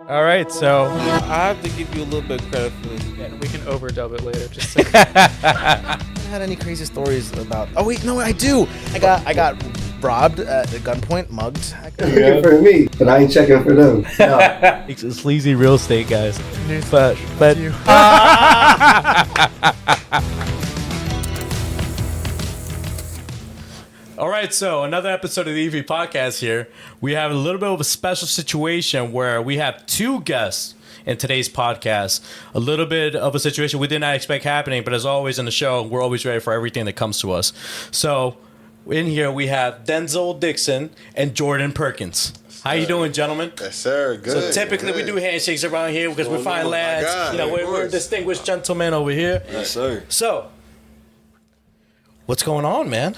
All right, so I have to give you a little bit of credit for this. Yeah, we can overdub it later. Just I haven't had any crazy stories about. Oh wait, no, I do. I got robbed at gunpoint, mugged. Checking for me, but I ain't checking for them. No. it's sleazy real estate guys. But all right, so another episode of the EV podcast here. We have a little bit of a special situation where we have two guests in today's podcast. A little bit of a situation we did not expect happening, but as always in the show, we're always ready for everything that comes to us. So in here we have Denzel Dixon and Jordan Perkins. How you doing, gentlemen? Yes, sir. Good. So typically we do handshakes around here because we're fine lads. God, we're distinguished gentlemen over here. Yes, sir. So, what's going on, man?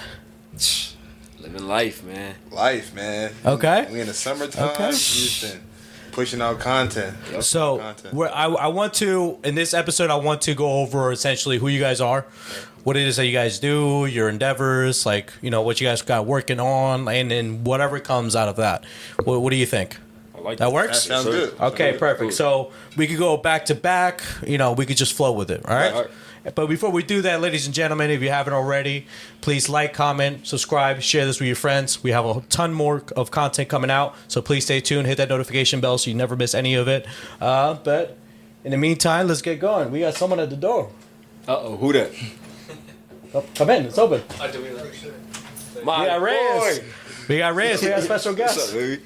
Living life, man. Life, man. Okay. We in the summertime. Okay. Houston. Pushing out content. So, I want to, in this episode, I want to go over essentially who you guys are, what it is that you guys do, your endeavors, like, you know, what you guys got working on, and then whatever comes out of that. What do you think? I like That works? That sounds good. Okay, perfect. So, we could go back to back, you know, we could just flow with it, all right? All right. But before we do that, ladies and gentlemen, if you haven't already, please like, comment, subscribe, share this with your friends. We have a ton more of content coming out, so please stay tuned. Hit that notification bell so you never miss any of it. But in the meantime, let's get going. We got someone at the door. Uh-oh, who that? Oh, come in, it's open. My We got Reyes. boy. We got Reyes. We got a special What's guest. up, baby?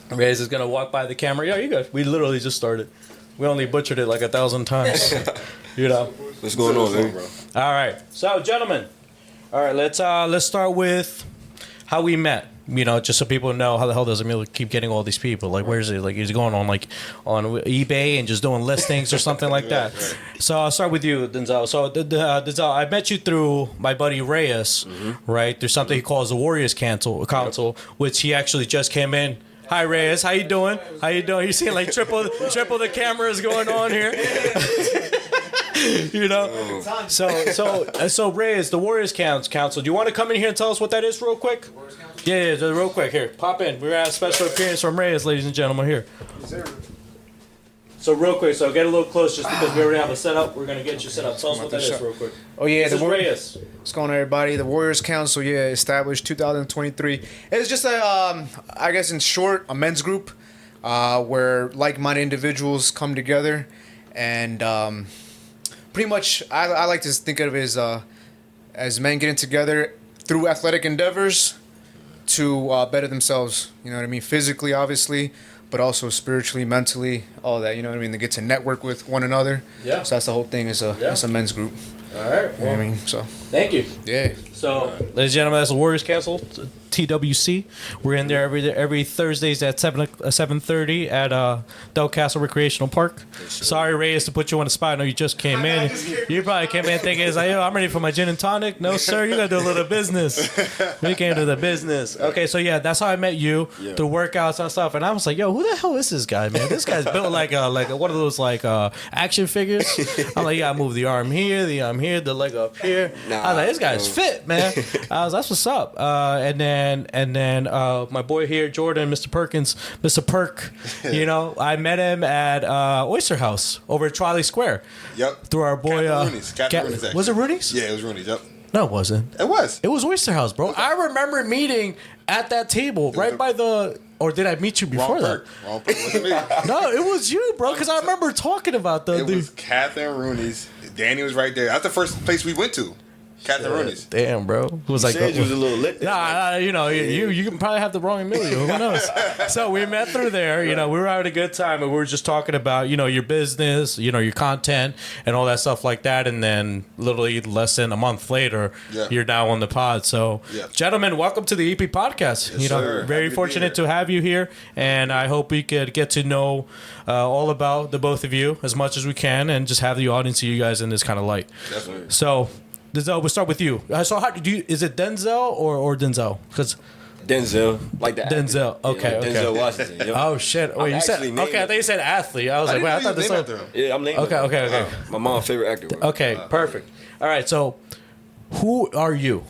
Reyes is gonna walk by the camera. Yo, you good? We literally just started. We only butchered it like 1,000 times. You know. What's going on, baby? All right. So, gentlemen. All right. Let's start with how we met. You know, just so people know how the hell does EMILIO keep getting all these people? Like, where is it? Like, he's going on on eBay and just doing listings or something like that. So I'll start with you, Denzel. So Denzel, I met you through my buddy Reyes, right? There's something he calls the Warriors Council, which he actually just came in. Hi Reyes, how you doing? How you doing? You seeing like triple the cameras going on here. You know, so Reyes, the Warriors Council. Do you want to come in here and tell us what that is, real quick? Yeah, real quick. Here, pop in. We're at a special appearance from Reyes, ladies and gentlemen. Here. So real quick, so get a little close, just because we already have a setup. We're gonna get you set up. Tell us what that is, real quick. Oh yeah, This is Reyes. What's going on, everybody? The Warriors Council, established 2023. It's just I guess in short, a men's group where like-minded individuals come together, and pretty much I like to think of it as men getting together through athletic endeavors to better themselves. You know what I mean? Physically, obviously, but also spiritually, mentally, all that. You know what I mean? They get to network with one another. Yeah. So that's the whole thing. It's a men's group. All right. You know what I mean? So Thank you. yeah. So, ladies and gentlemen, that's the Warriors Council, TWC. We're in there every Thursdays at 7:30 at Del Castle Recreational Park. Sorry, Reyes, to put you on the spot. I know you just came in. You probably came in thinking, "Yo, I'm ready for my gin and tonic." No, sir, you gotta do a little business. We came to the business. Okay, so yeah, that's how I met you through workouts and stuff. And I was like, "Yo, who the hell is this guy, man? This guy's built like one of those action figures." I'm like, "You gotta move the arm here, the arm here, the leg up here." I was like, "This guy's fit, man." That's what's up. And then my boy here, Jordan, Mr. Perkins, Mr. Perk. You know, I met him at Oyster House over at Trolley Square. Yep. Through our boy. Rooney's. Rooney's, was it Rooney's? Yeah, it was Rooney's. Yep. No, it wasn't. It was. It was Oyster House, bro. I remember meeting at that table right by the. Or did I meet you before that? Wrong Perk. Wasn't me. No, it was you, bro. Because I remember talking about the. It was Catherine Rooney's. Danny was right there. That's the first place we went to. Catherine Rooney's. Damn, bro. It was like Said you was a little lit. Nah, you know, you can probably have the wrong EMILIO. Who knows? So we met through there. You know, we were having a good time, and we were just talking about, you know, your business, you know, your content, and all that stuff like that. And then, literally less than a month later, you're now on the pod. So, gentlemen, welcome to the EP podcast. Yes, you know, sir. very Happy fortunate to to have you here, and I hope we could get to know all about the both of you as much as we can, and just have the audience see you guys in this kind of light. Definitely. So. Denzel, we'll start with you. So, how do you? Is it Denzel or Denzel? Because Denzel, like that. Denzel. Okay, okay. Denzel Washington. Yep. Oh shit! Wait, you said actually named okay? I thought you said athlete. I was like, wait, I thought this was Yeah, I'm named. okay. My mom's favorite actor. Bro. Okay, perfect. All right, so who are you?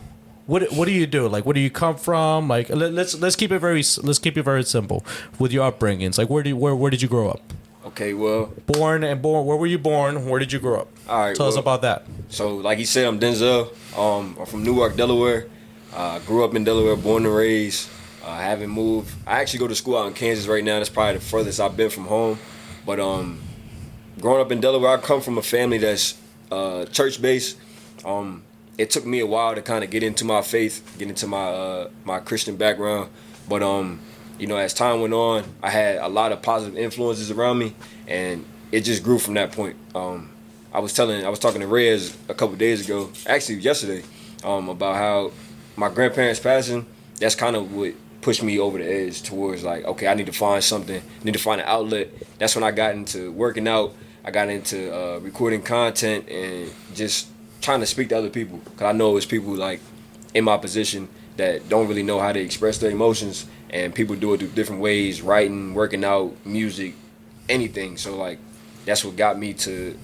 What do you do? Like, where do you come from? Like, let's keep it very simple with your upbringings. Like, where did you grow up? Okay, well, Born. Where were you born? Where did you grow up? all right. Tell us well, about that. So, like you said, I'm Denzel. I'm from Newark, Delaware. Grew up in Delaware, born and raised. Haven't moved. I actually go to school out in Kansas right now. That's probably the furthest I've been from home. But growing up in Delaware, I come from a family that's church-based. It took me a while to kind of get into my faith, get into my Christian background. But you know, as time went on, I had a lot of positive influences around me, and it just grew from that point. I was talking to Reyes a couple days ago, actually yesterday, about how my grandparents passing. That's kind of what pushed me over the edge towards like, okay, I need to find something, I need to find an outlet. That's when I got into working out. I got into recording content and just trying to speak to other people, because I know it's people like in my position that don't really know how to express their emotions, and people do it through different ways, writing, working out, music, anything. So like that's what got me to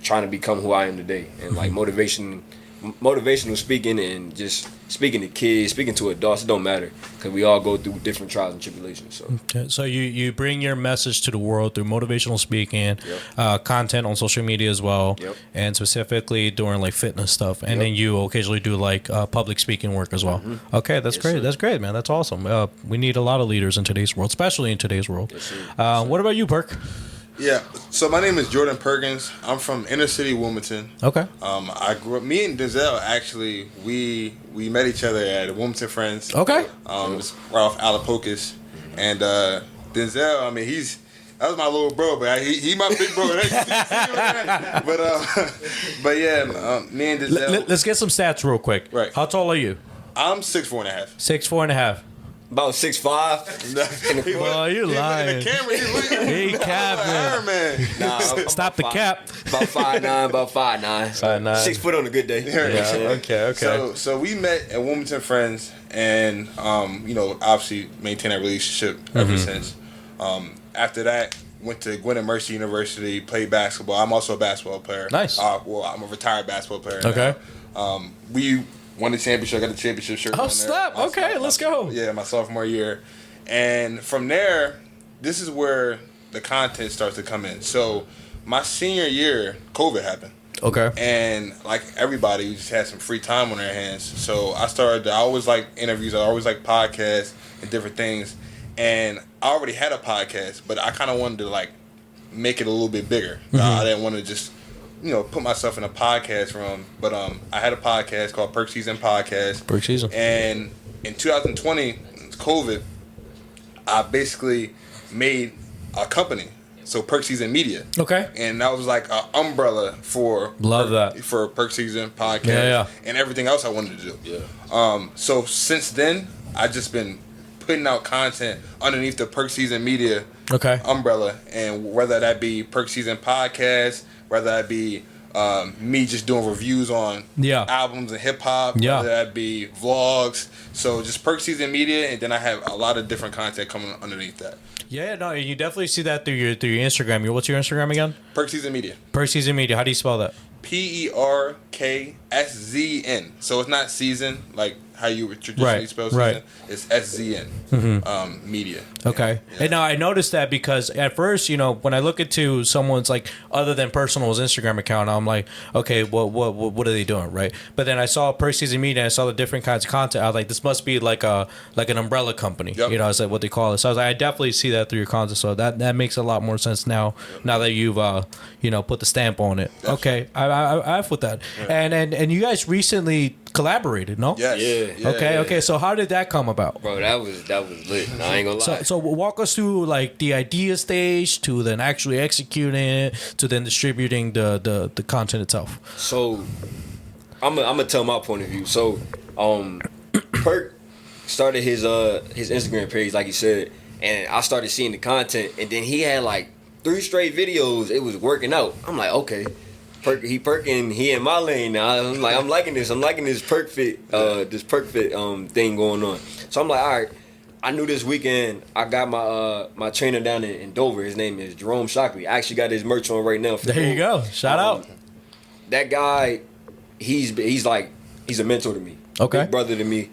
trying to become who I am today, and like motivational speaking and just speaking to kids, speaking to adults. It don't matter, because we all go through different trials and tribulations. So Okay, so you bring your message to the world through motivational speaking, content on social media as well, and specifically doing like fitness stuff, and then you occasionally do like public speaking work as well. Okay, that's great. sir. That's great, man. That's awesome. We need a lot of leaders in today's world, especially in today's world. Yes, sir. What about you, Perk? Yeah. So my name is Jordan Perkins. I'm from inner city Wilmington. Okay. I grew up. Me and Denzel actually we met each other at Wilmington Friends. Okay. It's right off Alapocus, and Denzel. I mean, that was my little bro, but he my big bro. But yeah, me and Denzel. Let's get some stats real quick. Right. How tall are you? I'm 6'4.5". 6'4.5". about 6'5". Well, you lying. In the camera, He capping. Iron Man. Nah, Stop the cap. About 5'9", about 5'9". 5'9". 6 foot on a good day. Yeah. Okay. So we met at Wilmington Friends, and you know, obviously maintained that relationship ever since. After that, went to Gwinnett Mercy University, played basketball. I'm also a basketball player. Nice. Well, I'm a retired basketball player. Okay. Now. We won the championship. I got the championship shirt. Oh, on there. snap. Okay, let's go. Yeah, my sophomore year. And from there, this is where the content starts to come in. So my senior year, COVID happened. Okay. And like everybody, we just had some free time on their hands. So I always like interviews. I always like podcasts and different things. And I already had a podcast, but I kind of wanted to like make it a little bit bigger. I didn't want to just, you know, put myself in a podcast room. But I had a podcast called Perk Season Podcast. Perk Season. And in 2020, COVID, I basically made a company. So Perk Season Media. Okay. And that was like an umbrella for for Perk Season Podcast and everything else I wanted to do. Yeah. So since then, I've just been putting out content underneath the Perk Season Media umbrella, and whether that be Perk Season Podcast, whether that be me just doing reviews on albums and hip hop, whether that be vlogs. So just Perk Season Media, and then I have a lot of different content coming underneath that. Yeah, no, you definitely see that through your Instagram. What's your Instagram again? Perk Season Media. Perk Season Media. How do you spell that? PERKSZN. So it's not season like how you would traditionally spell season. Right. It's SZN. Media. Okay. Yeah. And now I noticed that because at first, you know, when I look into someone's like other than personal's Instagram account, I'm like, okay, what are they doing, right? But then I saw Per Season Media and I saw the different kinds of content. I was like, this must be like an umbrella company. Yep. You know, it's like what they call it. So I was like, I definitely see that through your content. So that makes a lot more sense now. Yep. Now that you've put the stamp on it. That's okay. I have with that. Yeah. And you guys recently collaborated, no? Yes. Yeah. Okay. So how did that come about? Bro, that was lit. No, I ain't gonna lie. So walk us through like the idea stage to then actually executing it to then distributing the content itself. So I'm gonna tell my point of view. So Perk started his Instagram page, like he said, and I started seeing the content, and then he had like 3 straight videos. It was working out. I'm like, okay. He perking, he in my lane now. I'm like, I'm liking this perk fit thing going on. So I'm like, all right. I knew this weekend I got my trainer down in Dover. His name is Jerome Shockley. I actually got his merch on right now. There you go. Shout out. That guy, he's a mentor to me. big brother to me.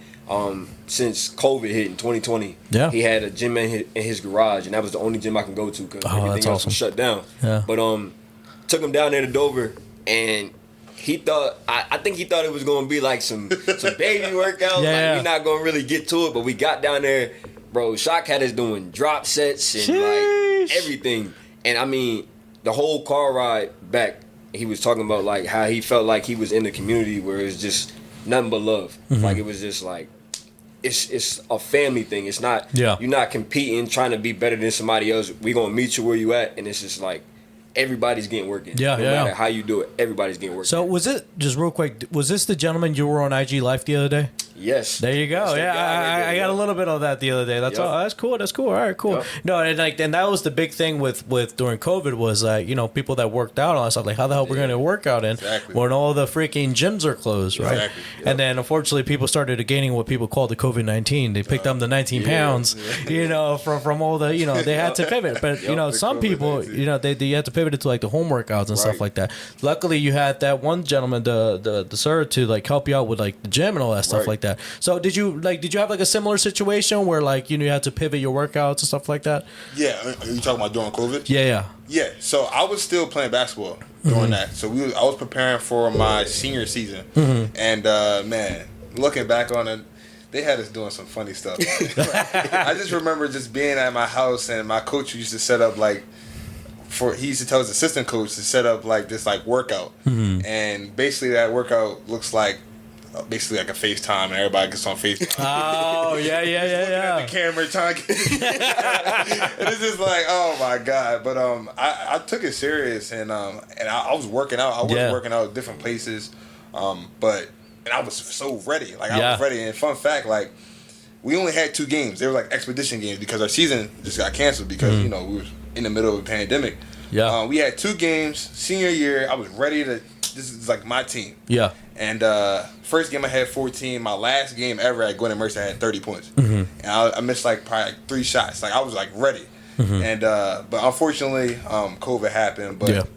Since COVID hit in 2020, he had a gym in his garage, and that was the only gym I can go to because everything else was shut down. Yeah. But took him down there to Dover, and he thought I think he thought it was gonna be like some baby workout. Like we're not gonna really get to it, but we got down there, bro. Shock had us doing drop sets and like everything, and I mean the whole car ride back. He was talking about like how he felt like he was in the community where it's just nothing but love. Like it was just like. It's a family thing. It's not you're not competing, trying to be better than somebody else. We gonna meet you where you at, and it's just like everybody's getting work in. No matter how you do it, everybody's getting work in. So was it, just real quick, was this the gentleman you were on IG Live the other day? Yes. There you go. I got a little bit of that the other day. That's all. That's cool. All right, cool. No, and that was the big thing with during COVID was people that worked out and all that stuff, like how the hell we're going to work out in when all the freaking gyms are closed, right? Exactly. And then unfortunately people started gaining what people call the COVID-19. They picked up the 19 pounds, from all the, they had to pivot. But some people, they had to pivot into like the home workouts and stuff like that. Luckily you had that one gentleman, the sir, to like help you out with like the gym and all that stuff like that. So did you have like a similar situation where like you had to pivot your workouts and stuff like that? Yeah, are you talking about during COVID? Yeah. So I was still playing basketball during that. So I was preparing for my senior season, and man, looking back on it, they had us doing some funny stuff. I just remember just being at my house, and my coach used to set up like. He used to tell his assistant coach to set up like this like workout, and basically that workout looks like. Basically like a FaceTime, and everybody gets on FaceTime. Oh, yeah. At the camera trying to get and it's just like, oh my God. But I took it serious, and I was working out. I was working out at different places, but I was so ready. Like I was ready. And fun fact, like we only had 2 games. They were like expedition games because our season just got canceled because we were in the middle of a pandemic. Yeah, we had 2 games. Senior year, I was ready to. This is like my team. Yeah. And first game I had 14. My last game ever at Gwinnett Mercer I had 30 points. And I missed like probably 3 shots. Like I was like ready. And but unfortunately, COVID happened. But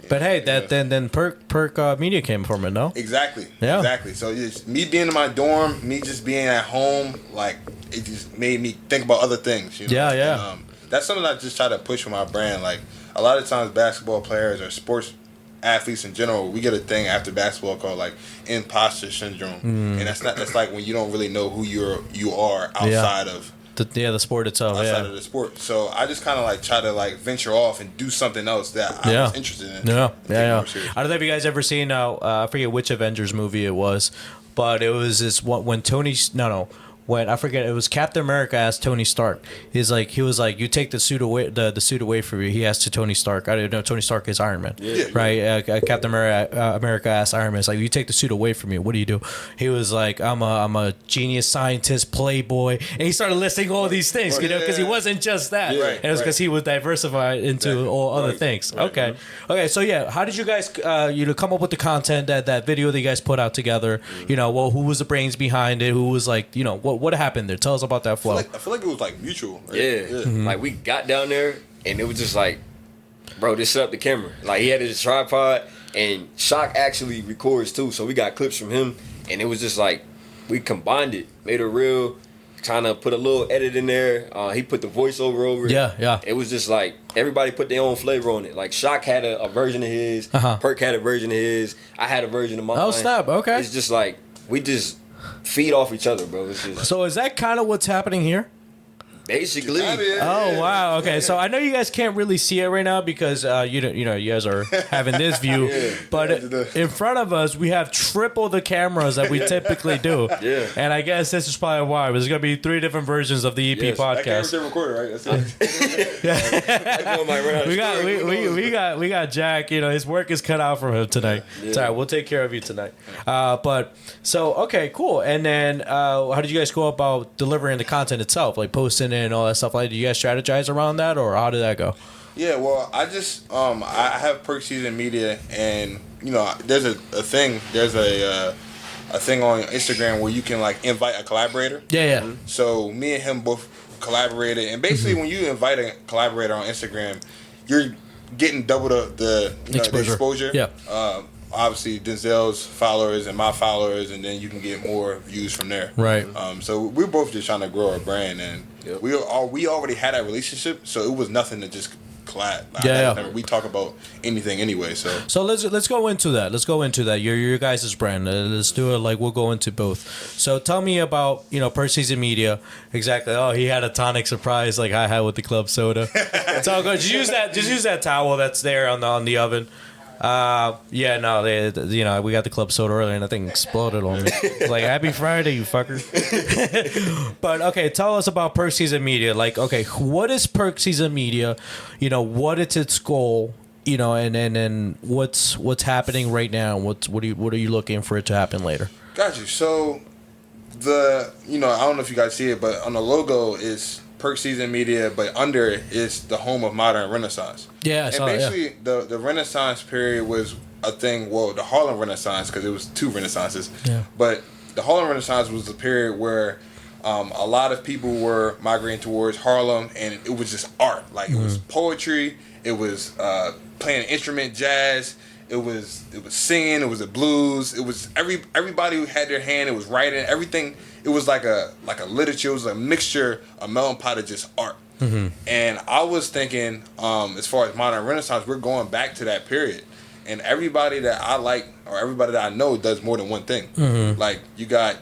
But hey, then Perk Media came from it, no? Exactly. Yeah. Exactly. So just me being in my dorm, me just being at home, like it just made me think about other things. Yeah. And, that's something I just try to push for my brand. Like a lot of times, basketball players or sports athletes in general, we get a thing after basketball called like imposter syndrome, and that's like when you don't really know who you are outside of the sport itself, outside of the sport. So I just kind of like try to like venture off and do something else that I was interested in. I don't know if you guys ever seen I forget which Avengers movie it was, but it was this one when when I forget, it was Captain America asked Tony Stark. He was like, you take the suit away from you. He asked to Tony Stark. I didn't know Tony Stark is Iron Man, right? Captain America asked Iron Man, it's like, you take the suit away from you. What do you do? He was like, I'm a genius scientist, playboy, and he started listing all these things, because he wasn't just that, and it was because he was diversified into all other things. Okay, so how did you guys come up with the content that video that you guys put out together? Who was the brains behind it? Who was like, what happened there? Tell us about that flow. I feel like it was like mutual. Right? Yeah. Like we got down there and it was just like, bro, just set up the camera. Like he had his tripod, and Shock actually records too. So we got clips from him, and it was just like we combined it, made a reel, kind of put a little edit in there. He put the voiceover over it. Yeah. It was just like everybody put their own flavor on it. Like Shock had a version of his, Perk had a version of his, I had a version of mine. Oh snap! Okay. It's just like we just feed off each other, bro. It's just, so is that kind of what's happening here? Basically. Oh wow. Okay. So I know you guys can't really see it right now because you guys are having this view, but in front of us we have triple the cameras that we typically do. Yeah. And I guess this is probably why. There's gonna be 3 different versions of the EP podcast. That recorder, right? That's it. we got Jack. His work is cut out for him tonight. It's all right. We'll take care of you tonight. But so okay, cool. And then how did you guys go about delivering the content itself, like posting it and all that stuff? Like, do you guys strategize around that, or how did that go? Yeah, well, I just I have Perk Season Media, and there's a thing. There's a thing on Instagram where you can like invite a collaborator. Yeah. So me and him both collaborated, and basically when you invite a collaborator on Instagram, you're getting double the exposure. Yeah. obviously Denzel's followers and my followers, and then you can get more views from there. Right. So we're both just trying to grow our brand, and we already had that relationship, so it was nothing to just collab. We talk about anything anyway. So let's go into that. Let's go into that. Your guys' brand. Let's do it. Like we'll go into both. So tell me about Per-Season Media. Exactly. Oh, he had a tonic surprise like I had with the club soda. It's all good. Just use that towel that's there on the oven. We got the club soda earlier and that thing exploded on me. It's like, happy Friday, you fucker. But okay, tell us about Per-Season Media. Like, okay, what is Per-Season Media? What is its goal? And what's happening right now? What are you looking for it to happen later? Got you. So I don't know if you guys see it, but on the logo is Per-Season Media, but under it is the home of modern Renaissance. Yeah, and basically the Renaissance period was a thing. Well, the Harlem Renaissance, because it was two Renaissances. Yeah. But the Harlem Renaissance was the period where a lot of people were migrating towards Harlem, and it was just art. Like it was poetry. It was playing an instrument, jazz. It was singing. It was the blues. It was everybody who had their hand. It was writing. Everything. It was like a literature. It was a mixture, a melting pot of just art. Mm-hmm. And I was thinking, as far as modern Renaissance, we're going back to that period. And everybody that I like or everybody that I know does more than one thing. Mm-hmm. Like you got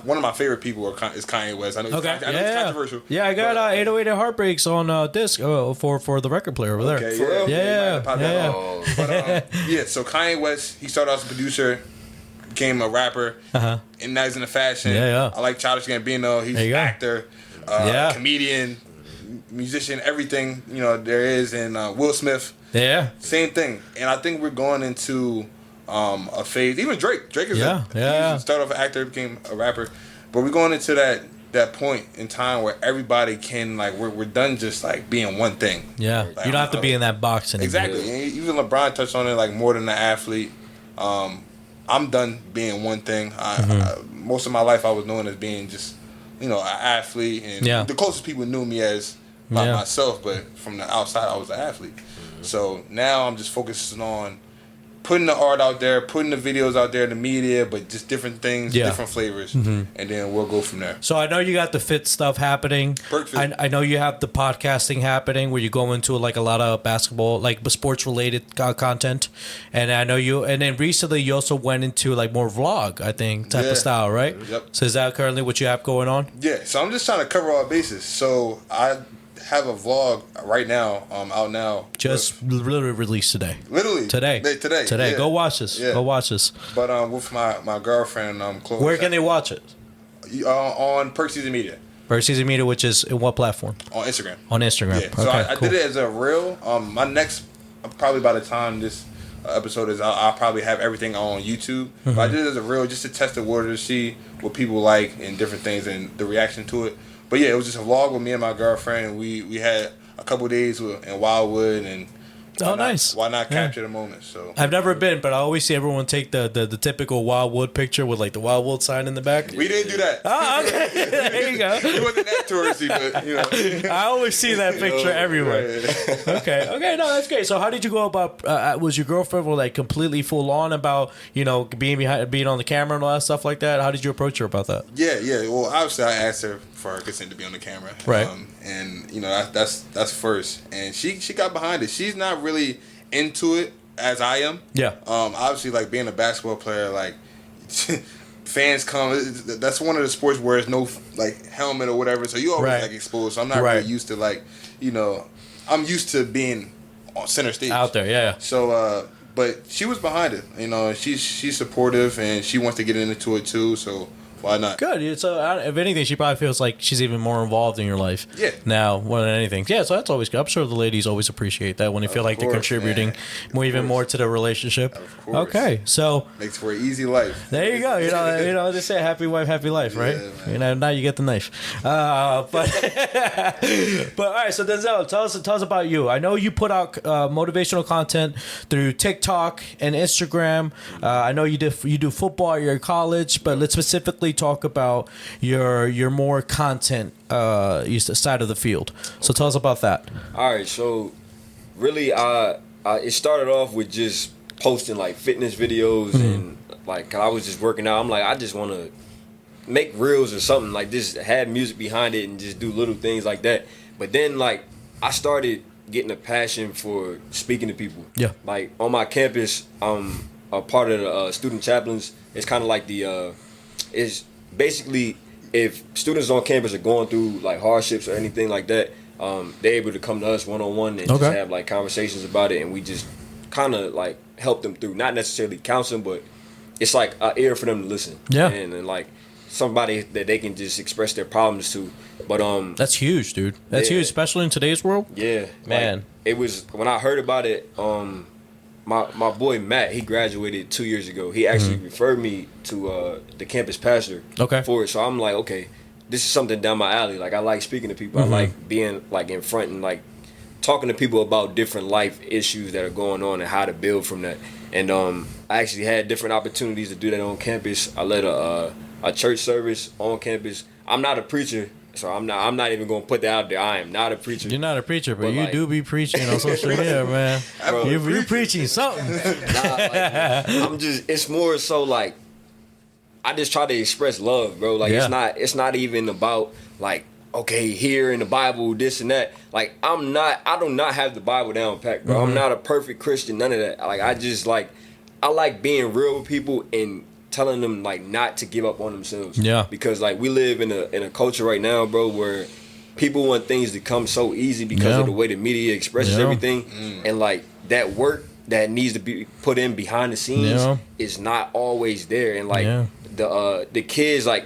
one of my favorite people is Kanye West. I know, I know it's controversial. Yeah, I got 808 Heartbreaks on disc for the record player over there. Okay, yeah. But so Kanye West, he started off as a producer, became a rapper, and now he's in the fashion. I like Childish Gambino. He's an actor, comedian, musician, everything there is. And Will Smith, same thing. And I think we're going into a phase. Even Drake is he started off an actor, became a rapper, but we're going into that point in time where everybody can we're done just being one thing. Yeah, you don't have to be in that box anymore. Exactly. And even LeBron touched on it more than an athlete. I'm done being one thing. Most of my life I was known as being just an athlete, and the closest people knew me as myself, but from the outside I was an athlete. So now I'm just focusing on putting the art out there, putting the videos out there, the media, but just different things, different flavors, and then we'll go from there. So I know you got the fit stuff happening. I know you have the podcasting happening where you go into a lot of basketball, sports related content, and I know you. And then recently you also went into more vlog, I think, type of style, right? Yep. So is that currently what you have going on? Yeah. So I'm just trying to cover all bases. So I have a vlog right now, out now. Just literally released today. Literally today. Yeah. Go watch this. Yeah. Go watch this. But with my girlfriend, Chloe. Where can they watch it? On Per-Season Media. Per-Season Media, which is in what platform? On Instagram. On Instagram. Yeah. So I did it as a reel. My next, probably by the time this episode is out, I'll probably have everything on YouTube. But I did it as a reel just to test the water, to see what people like and different things and the reaction to it. But yeah, it was just a vlog with me and my girlfriend, and we had a couple days in Wildwood, and nice. Why not capture the moment? So I've never been, but I always see everyone take the typical Wildwood picture with the Wildwood sign in the back. We didn't do that. Oh, okay. There you go. It wasn't that touristy, but I always see that picture everywhere. Right. Okay, no, that's great. So how did you go about? Was your girlfriend completely full on about being on the camera and all that stuff like that? How did you approach her about that? Yeah. Well, obviously I asked her for her consent to be on the camera, right? And that's first, and she got behind it. She's not really into it as I am. Yeah. Obviously, being a basketball player, fans come. That's one of the sports where there's no helmet or whatever, so you always exposed. So I'm not really used to I'm used to being on center stage out there. Yeah. So, but she was behind it. She's supportive and she wants to get into it too. So. Why not? Good. So, if anything, she probably feels like she's even more involved in your life now more than anything. Yeah, so that's always good. I'm sure the ladies always appreciate that when they feel like they're contributing more to the relationship. Of course. Okay, so makes for an easy life. There you go. They say happy wife, happy life, right? Yeah, now you get the knife. But all right. So Denzel, tell us about you. I know you put out motivational content through TikTok and Instagram. I know you do football at your college, but let's specifically talk about your more content side of the field. So tell us about that. All right, so really it started off with just posting like fitness videos and like 'cause I was just working out. I'm like, I just want to make reels or something, like just have music behind it and just do little things like that. But then like I started getting a passion for speaking to people. Yeah. Like on my campus, a part of the student chaplains. It's kind of like the is basically if students on campus are going through like hardships or anything like that, they're able to come to us one-on-one and just have like conversations about it, and we just kind of like help them through, not necessarily counseling, but it's like an ear for them to listen. Yeah. And like somebody that they can just express their problems to. But that's huge, dude. That's huge, especially in today's world. Yeah, man. Like, it was when I heard about it. My boy Matt, he graduated 2 years ago. He actually referred me to the campus pastor for it. So I'm like, okay, this is something down my alley. Like I like speaking to people. I like being like in front and like talking to people about different life issues that are going on and how to build from that. And I actually had different opportunities to do that on campus. I led a church service on campus. I'm not a preacher, so I'm not even gonna put that out there. I am not a preacher. You're not a preacher, but you like, do be preaching on social media, man. Bro, You're preaching something. I'm just. It's more so like I just try to express love, bro. Like it's not even about like okay here in the Bible this and that. Like I do not have the Bible down packed, bro. I'm not a perfect Christian, none of that. Like I like being real with people and telling them like not to give up on themselves. Yeah. Because like we live in a culture right now, bro, where people want things to come so easy because of the way the media expresses everything, and like that work that needs to be put in behind the scenes is not always there. And like the kids like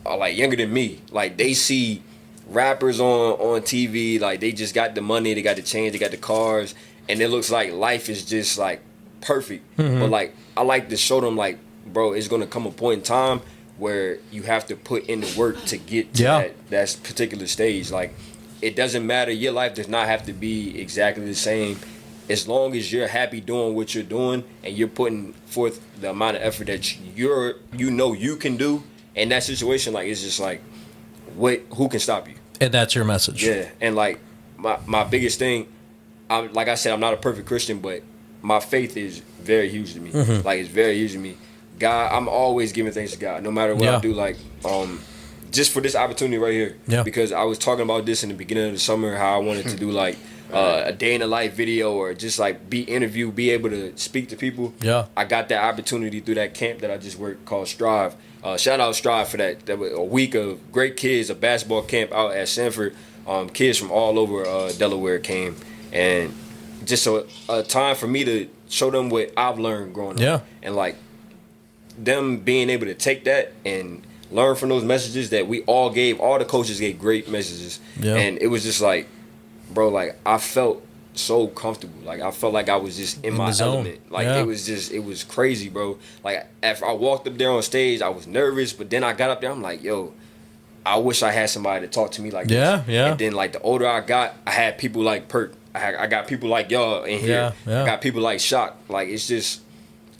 are like younger than me, like they see rappers on TV, like they just got the money, they got the change, they got the cars, and it looks like life is just like perfect. But like I like to show them like, bro, it's gonna come a point in time where you have to put in the work to get to that particular stage. Like it doesn't matter, your life does not have to be exactly the same as long as you're happy doing what you're doing and you're putting forth the amount of effort that you can do in that situation. Like it's just like who can stop you? And that's your message. Yeah. And like my biggest thing, like I said, I'm not a perfect Christian, but my faith is very huge to me. Like it's very huge to me. God, I'm always giving thanks to God, no matter what I do. Like, just for this opportunity right here. Yeah. Because I was talking about this in the beginning of the summer, how I wanted to do like a day in the life video or just like be interviewed, be able to speak to people. Yeah. I got that opportunity through that camp that I just worked called Strive. Shout out Strive for that. That was a week of great kids, a basketball camp out at Sanford. Kids from all over Delaware came, and just a time for me to show them what I've learned growing up. Yeah. And like them being able to take that and learn from those messages that we all gave. All the coaches gave great messages. Yeah. And it was just like, bro, like I felt so comfortable. Like I felt like I was just in my element. Like it was crazy, bro. Like after I walked up there on stage, I was nervous, but then I got up there, I'm like, yo, I wish I had somebody to talk to me like this. Yeah. And then like the older I got, I had people like Perk. I got people like y'all in here. Yeah. I got people like Shock. Like it's just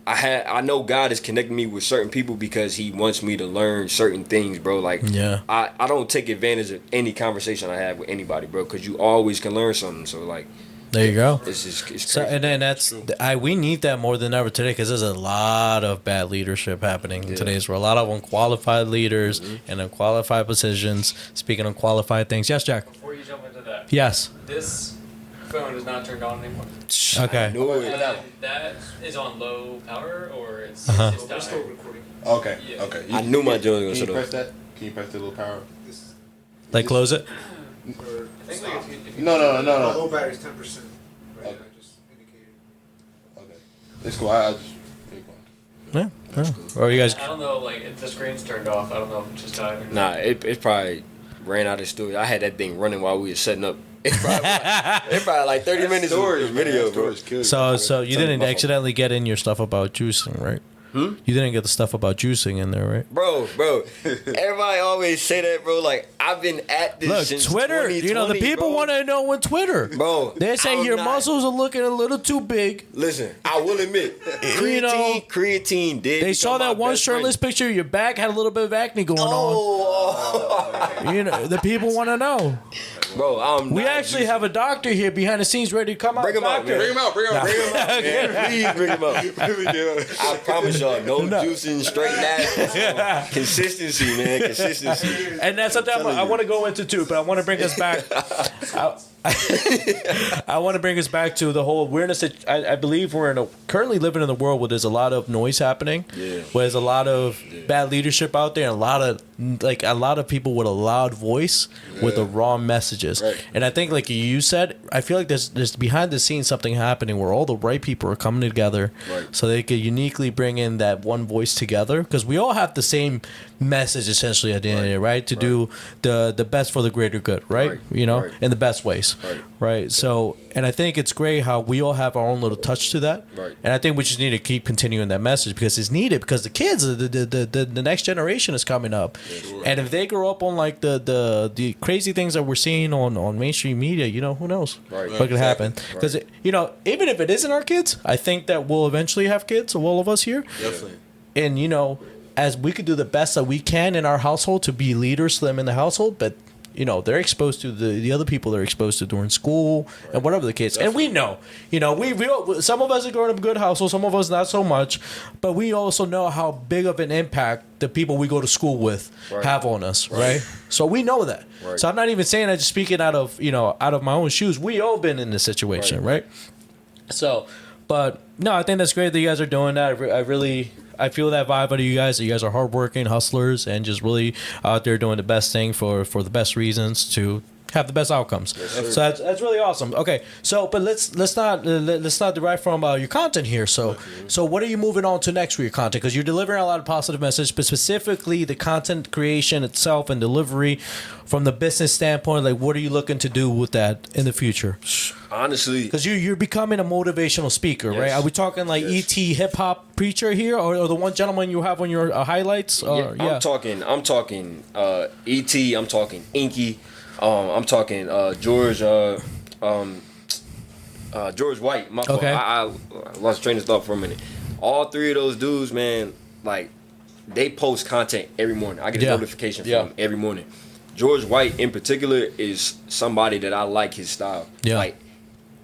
I know God is connecting me with certain people because he wants me to learn certain things, bro. Like I don't take advantage of any conversation I have with anybody, bro, because you always can learn something. So like there you go. It's crazy. So, and then we need that more than ever today because there's a lot of bad leadership happening in today's world. A lot of unqualified leaders in unqualified positions, speaking unqualified things. Yes, Jack? Before you jump into that. Yes. This phone is not turned on anymore. Okay. That is on low power or it's still recording. Okay. Yeah. Okay. I knew my joint was gonna gonna press that. Can you press the little power? Like close it? No. Low battery is 10%. Right? Okay. I just indicated. Okay. It's cool. I just keep going. Yeah. Or you guys? I don't know. Like if the screen's turned off, I don't know if it's just died. Nah, it probably ran out of storage. I had that thing running while we were setting up. It's probably like 30 minutes of video, bro. So you didn't accidentally get in your stuff about juicing, right? You didn't get the stuff about juicing in there, right? Bro. Everybody always say that, bro. Like, I've been at this since Twitter, 2020, the people want to know on Twitter. Bro. They're saying your muscles are looking a little too big. Listen, I will admit, creatine did. They saw that one shirtless picture of your back, had a little bit of acne going on. The people want to know. Bro, we actually have a doctor here behind the scenes ready to come out. Bring him out, man. Bring him out. man. Please bring him out. I promise y'all, no juicing, straight nasty. Consistency, man. Consistency. And that's something I want to go into too, but I want to bring us back. I want to bring us back to the whole awareness that I believe we're currently living in a world where there's a lot of noise happening, where there's a lot of bad leadership out there, and a lot of people with a loud voice with the wrong messages. Right. And I think, like you said, I feel like there's behind the scenes something happening where all the right people are coming together, so they could uniquely bring in that one voice together, because we all have the same message essentially at the end of the day, right? To do the best for the greater good, right? You know, in the best ways, right? So, and I think it's great how we all have our own little touch to that, and I think we just need to keep continuing that message because it's needed, because the kids, the next generation is coming up, and if they grow up on like the crazy things that we're seeing on mainstream media, you know, who knows what could happen? Because you know, even if it isn't our kids, I think that we'll eventually have kids, all of us here, definitely, and you know, as we could do the best that we can in our household to be leaders for them in the household, but you know, they're exposed to the other people they're exposed to during school and whatever the case. Definitely. And we know, you know, we some of us are growing up in good households, some of us not so much, but we also know how big of an impact the people we go to school with have on us, right? So we know that. So I'm not even saying that, just speaking out of my own shoes. We all been in this situation, right? So, but no, I think that's great that you guys are doing that. I feel that vibe out of you guys. That you guys are hardworking hustlers and just really out there doing the best thing for the best reasons to have the best outcomes. So that's really awesome. Okay, so but let's not derive from your content here. So what are you moving on to next with your content? Because you're delivering a lot of positive message, but specifically the content creation itself and delivery from the business standpoint. Like, what are you looking to do with that in the future? Honestly, because you're becoming a motivational speaker, right? Are we talking like ET hip hop preacher here, or the one gentleman you have on your highlights? I'm talking ET. I'm talking Inky. I'm talking George White. My fault. I lost train of thought for a minute. All three of those dudes, man, like they post content every morning. I get a notification from them every morning. George White in particular is somebody that I like his style. Like,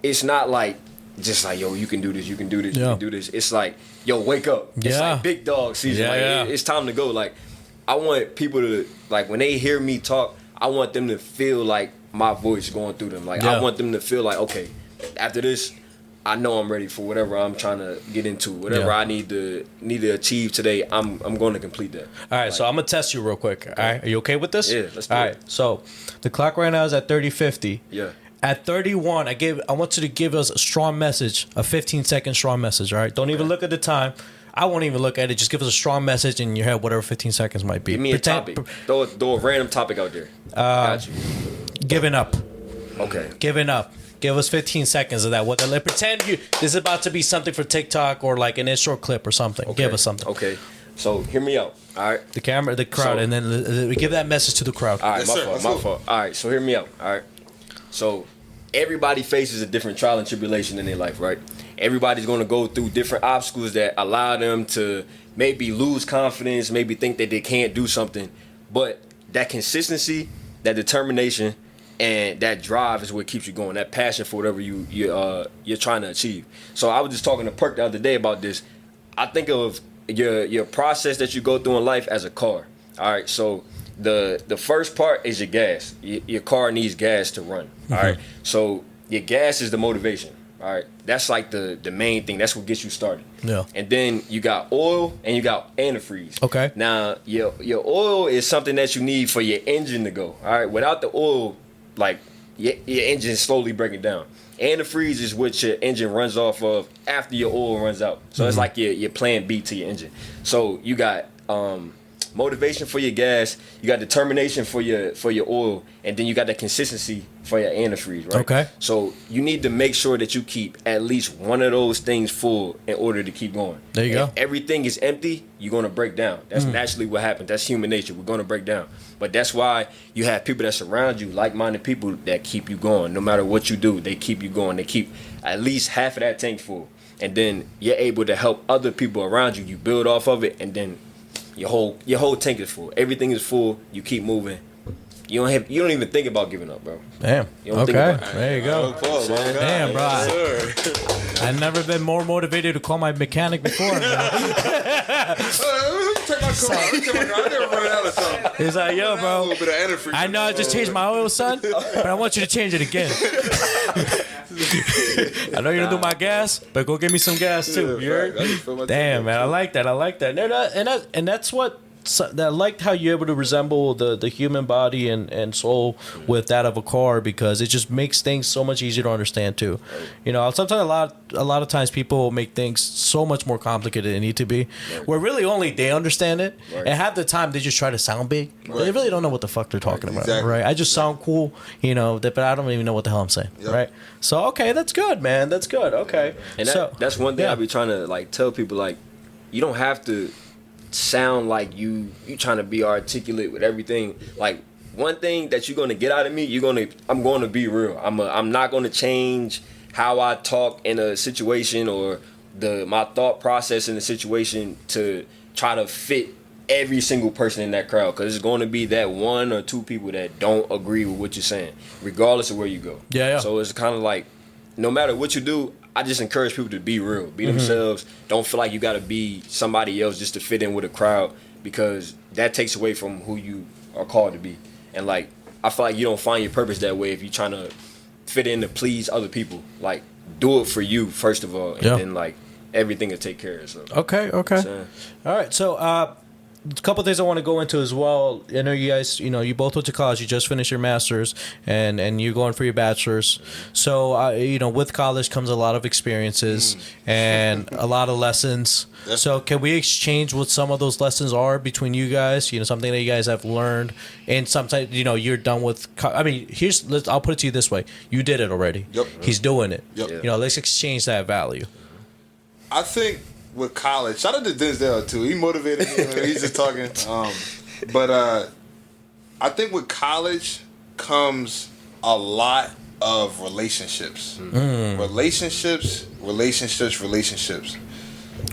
it's not like just like, yo, you can do this, you can do this, you can do this. It's like, yo, wake up. It's like big dog season. It's time to go. Like, I want people to, like, when they hear me talk, I want them to feel like my voice going through them. Like, I want them to feel like, okay, after this, I know I'm ready for whatever I'm trying to get into. Whatever I need to achieve today, I'm going to complete that. All right, so I'm going to test you real quick. All right, are you okay with this? Yeah, let's do it. All right, so the clock right now is at 30:50. Yeah. At 31, I want you to give us a strong message, a 15-second strong message, all right? Don't even look at the time. I won't even look at it. Just give us a strong message in your head, whatever 15 seconds might be. Give me a topic. Throw a random topic out there. Got you. Giving up. Okay. Giving up. Give us 15 seconds of that. Pretend this is about to be something for TikTok or like an intro clip or something. Okay. Give us something. Okay. So hear me out. All right. The camera, the crowd, and then we give that message to the crowd. All right, my fault. All right, so hear me out. All right. So everybody faces a different trial and tribulation in their life, right? Everybody's going to go through different obstacles that allow them to maybe lose confidence, maybe think that they can't do something. But that consistency, that determination, and that drive is what keeps you going. That passion for whatever you're trying to achieve. So I was just talking to Perk the other day about this. I think of your process that you go through in life as a car. All right, so the first part is your gas. Your car needs gas to run. All right, so your gas is the motivation. All right, that's like the main thing. That's what gets you started. Yeah. And then you got oil and you got antifreeze. Okay. Now your oil is something that you need for your engine to go. All right. Without the oil, like your engine is slowly breaking down. Antifreeze is what your engine runs off of after your oil runs out. So it's like your plan B to your engine. So you got motivation for your gas, you got determination for your oil, and then you got the consistency for your antifreeze, right? Okay. So you need to make sure that you keep at least one of those things full in order to keep going. There you go. If everything is empty, you're gonna break down. That's naturally what happens. That's human nature. We're gonna break down. But that's why you have people that surround you, like-minded people that keep you going. No matter what you do, they keep you going. They keep at least half of that tank full. And then you're able to help other people around you. You build off of it, and then your whole tank is full. Everything is full. You keep moving. you don't even think about giving up, bro. Damn. You don't Okay. think about it. There you go. Damn, bro. I've never been more motivated to call my mechanic before. Check my car. I never run out of something. He's like, yo, bro. A little bit of antifreeze. I know I just changed my oil, son, but I want you to change it again. I know you're gonna do my gas, but go give me some gas too. You heard? Damn, man, I like that. And that's what. So, I liked how you're able to resemble the human body and soul with that of a car, because it just makes things so much easier to understand too. You know, sometimes a lot of times people make things so much more complicated than they need to be, where really only they understand it, and half the time they just try to sound big. They really don't know what the fuck they're talking about, right? I just sound cool, you know, but I don't even know what the hell I'm saying, right? So okay, that's good, man. That's good. Okay, and that's one thing I be trying to like tell people, like, you don't have to sound like you trying to be articulate with everything. Like, one thing that you're gonna get out of me, I'm gonna be real. I'm not gonna change how I talk in a situation or my thought process in a situation to try to fit every single person in that crowd, because it's going to be that one or two people that don't agree with what you're saying, regardless of where you go. Yeah. So it's kind of like, no matter what you do, I just encourage people to be real, be themselves. Don't feel like you got to be somebody else just to fit in with a crowd, because that takes away from who you are called to be. And like, I feel like you don't find your purpose that way if you're trying to fit in to please other people. Like, do it for you first of all, and then like everything will take care of itself. Okay. All right. So a couple things I want to go into as well. I know you guys, you know, you both went to college. You just finished your master's, and you're going for your bachelor's. So, you know, with college comes a lot of experiences and a lot of lessons. So can we exchange what some of those lessons are between you guys? You know, something that you guys have learned, and sometimes, you know, you're done with. I mean, I'll put it to you this way: you did it already. Yep. He's doing it. Yep. You know, let's exchange that value. I think with college, shout out to Denzel too. He motivated me when he's just talking. But I think with college comes a lot of relationships. Relationships.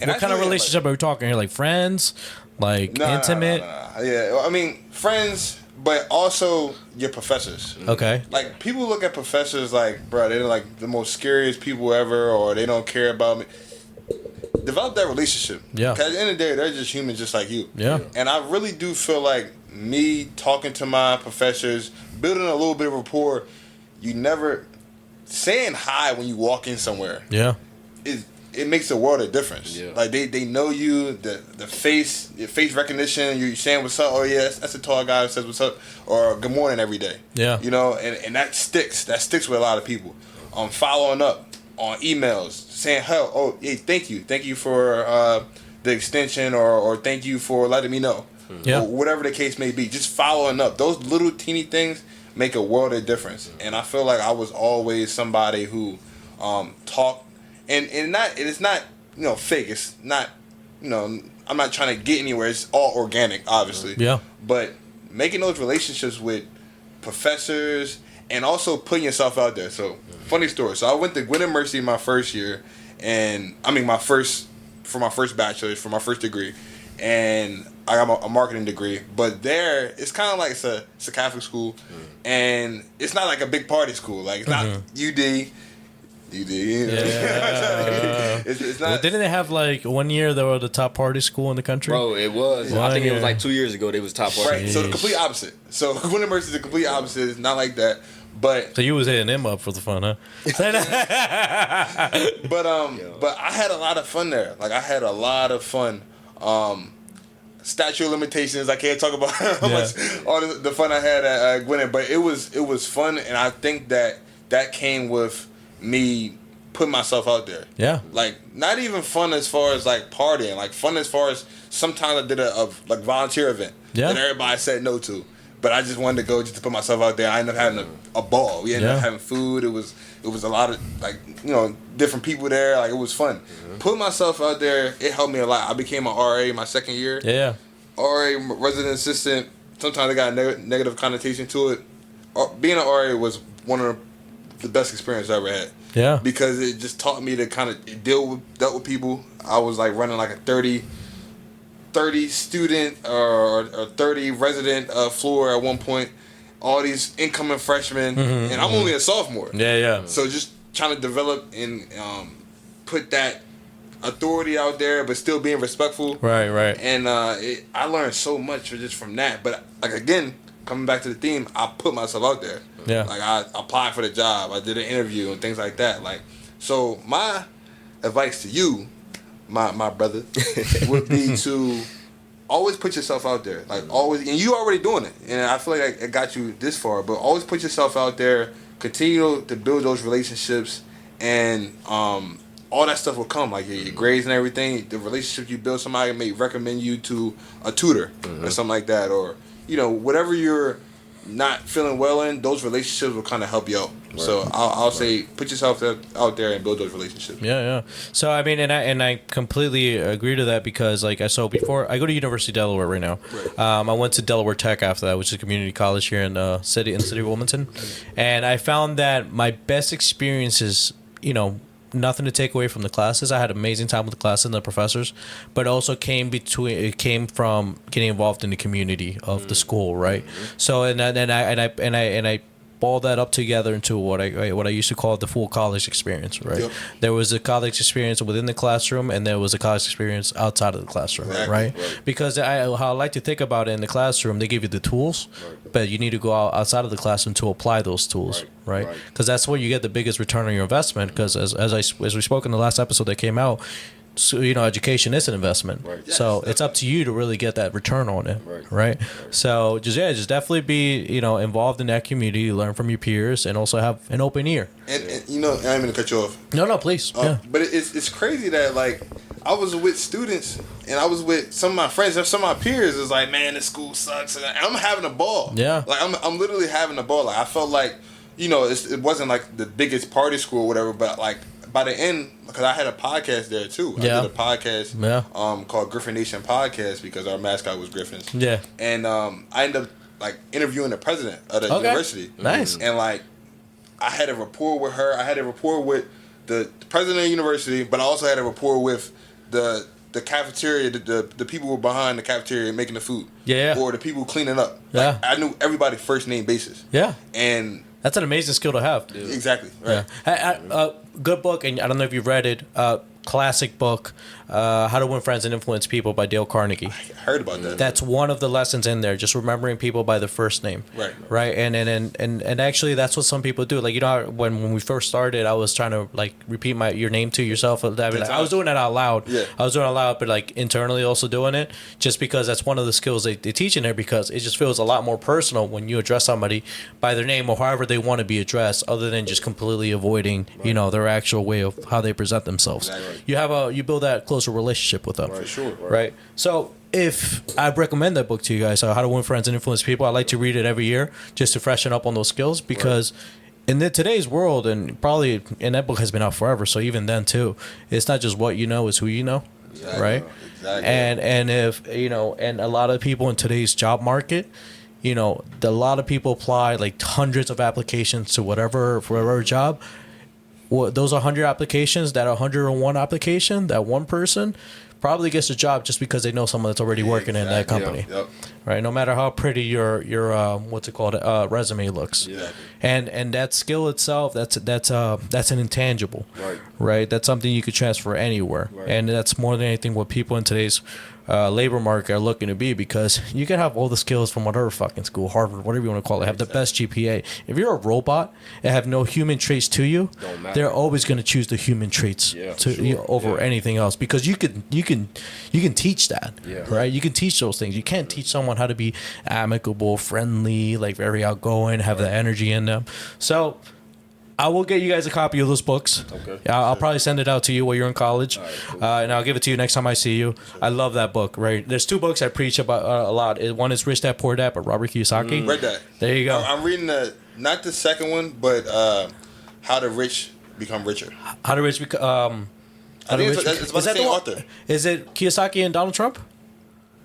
And What kind of relationship are we talking here? Like friends? Like intimate? No. Yeah, I mean friends, but also your professors. Okay. Like, people look at professors like, bro, they're like the most scariest people ever, or they don't care about me. Develop that relationship. Yeah. 'Cause at the end of the day, they're just humans just like you. Yeah. And I really do feel like me talking to my professors, building a little bit of rapport, you never saying hi when you walk in somewhere. Yeah. It makes a world of difference. Yeah. Like they know you, the face recognition, you saying what's up, oh yeah, that's a tall guy who says what's up, or good morning every day. Yeah. You know, and that sticks. That sticks with a lot of people. Following up on emails, saying, oh, hey, thank you for the extension, or thank you for letting me know. Yeah. Or whatever the case may be. Just following up. Those little teeny things make a world of difference. And I feel like I was always somebody who talked, and it's not, you know, fake. It's not, you know, I'm not trying to get anywhere. It's all organic, obviously. Yeah. But making those relationships with professors and also putting yourself out there. So, funny story. So I went to Gwynedd Mercy my first year, and I mean my first bachelor's, for my first degree, and I got a marketing degree. But there, it's kind of like it's a Catholic school, and it's not like a big party school. Like, it's not UD. You know? It's not. Well, didn't they have like 1 year they were the top party school in the country? Bro, it was. I think it was like 2 years ago they was top party. Right. So the complete opposite. So Gwynedd Mercy is the complete opposite. It's not like that. But so you was hitting them up for the fun, huh? But I had a lot of fun there. Like, I had a lot of fun. Statute of limitations, I can't talk about how much all the fun I had at Gwynedd, but it was fun, and I think that came with me putting myself out there. Yeah. Like, not even fun as far as like partying, like fun as far as sometimes I did a like volunteer event that everybody said no to. But I just wanted to go just to put myself out there. I ended up having a ball. We ended up having food. It was a lot of, like, you know, different people there. Like, it was fun. Putting myself out there, it helped me a lot. I became an RA my second year. Yeah. RA, resident assistant. Sometimes it got a negative connotation to it. Being an RA was one of the best experiences I ever had. Yeah. Because it just taught me to kind of dealt with people. I was like running like a 30 student or 30 resident floor at one point, all these incoming freshmen, and I'm only a sophomore. Yeah. So just trying to develop and put that authority out there, but still being respectful. Right. And I learned so much just from that. But like again, coming back to the theme, I put myself out there. Yeah. Like I applied for the job, I did an interview and things like that. Like, so my advice to you, my brother, would be to always put yourself out there. Like always, and you already doing it. And I feel like it got you this far. But always put yourself out there. Continue to build those relationships, and all that stuff will come. Like your grades and everything. The relationship you build, somebody may recommend you to a tutor or something like that, or whatever you're not feeling well in. Those relationships will kind of help you out. Right. So I'll say put yourself out there and build those relationships. Yeah. So I mean, and I completely agree to that because before I go to University of Delaware right now, I went to Delaware Tech after that, which is a community college here in the city of Wilmington, and I found that my best experiences, nothing to take away from the classes. I had amazing time with the classes and the professors, but also came from getting involved in the community of the school, right? So and I ball that up together into what I used to call the full college experience, right? Yep. There was a college experience within the classroom, and there was a college experience outside of the classroom, exactly. right? Because how I like to think about it in the classroom, they give you the tools, but you need to go outside of the classroom to apply those tools, right? Because that's where you get the biggest return on your investment. Because as we spoke in the last episode that came out. So, education is an investment. Right. Yes, so it's up to you to really get that return on it, right? So just definitely be, involved in that community, learn from your peers, and also have an open ear. And I didn't mean to cut you off. No, please. But it's crazy that, like, I was with students, and I was with some of my friends, and some of my peers is like, man, this school sucks. And I'm having a ball. Yeah. Like, I'm literally having a ball. Like, I felt like, it wasn't, like, the biggest party school or whatever, but, like, by the end, because I had a podcast there too. I did a podcast called Griffin Nation Podcast because our mascot was Griffins. Yeah. And I ended up like interviewing the president of the university. Nice. And like I had a rapport with her. I had a rapport with the president of the university, but I also had a rapport with the cafeteria, the people who were behind the cafeteria making the food. Yeah. Or the people cleaning up. Like, I knew everybody first name basis. Yeah. And that's an amazing skill to have. Dude. Exactly. Right. Yeah. Good book, and I don't know if you've read it. Classic book, How to Win Friends and Influence People by Dale Carnegie. I heard about that. That's one of the lessons in there. Just remembering people by their first name. Right. And actually, that's what some people do. Like when we first started, I was trying to like repeat your name to yourself. I was doing that out loud. Yeah. I was doing it out loud, but like internally also doing it, just because that's one of the skills they teach in there. Because it just feels a lot more personal when you address somebody by their name or however they want to be addressed, other than just completely avoiding their actual way of how they present themselves. Exactly. You build that closer relationship with them. Right. So if I recommend that book to you guys, How to Win Friends and Influence People, I like to read it every year just to freshen up on those skills because in today's world, and probably, and that book has been out forever, so even then too, it's not just what you know, it's who you know. Exactly. Right. Exactly. And if and a lot of people in today's job market, a lot of people apply like hundreds of applications to whatever job. Well, those 100 applications, that 101 application, that one person probably gets a job just because they know someone that's already working in that company. Yep. Right? No matter how pretty your resume looks. Yeah. And that skill itself, that's an intangible. Right? That's something you could transfer anywhere. Right. And that's more than anything what people in today's labor market are looking to be, because you can have all the skills from whatever fucking school, Harvard, whatever you want to call it, have the best GPA. If you're a robot and have no human traits to you, they're always going to choose the human traits over anything else, because you can teach that, right? You can teach those things. You can't teach someone how to be amicable, friendly, like very outgoing, have the energy in them. So I will get you guys a copy of those books. Okay. I'll probably send it out to you while you're in college, cool. And I'll give it to you next time I see you. I love that book. Right? There's two books I preach about a lot. One is Rich Dad Poor Dad by Robert Kiyosaki. Read that. There you go. I'm reading not the second one, but How the Rich Become Richer. How to Rich Become. It's about the same author. Is it Kiyosaki and Donald Trump?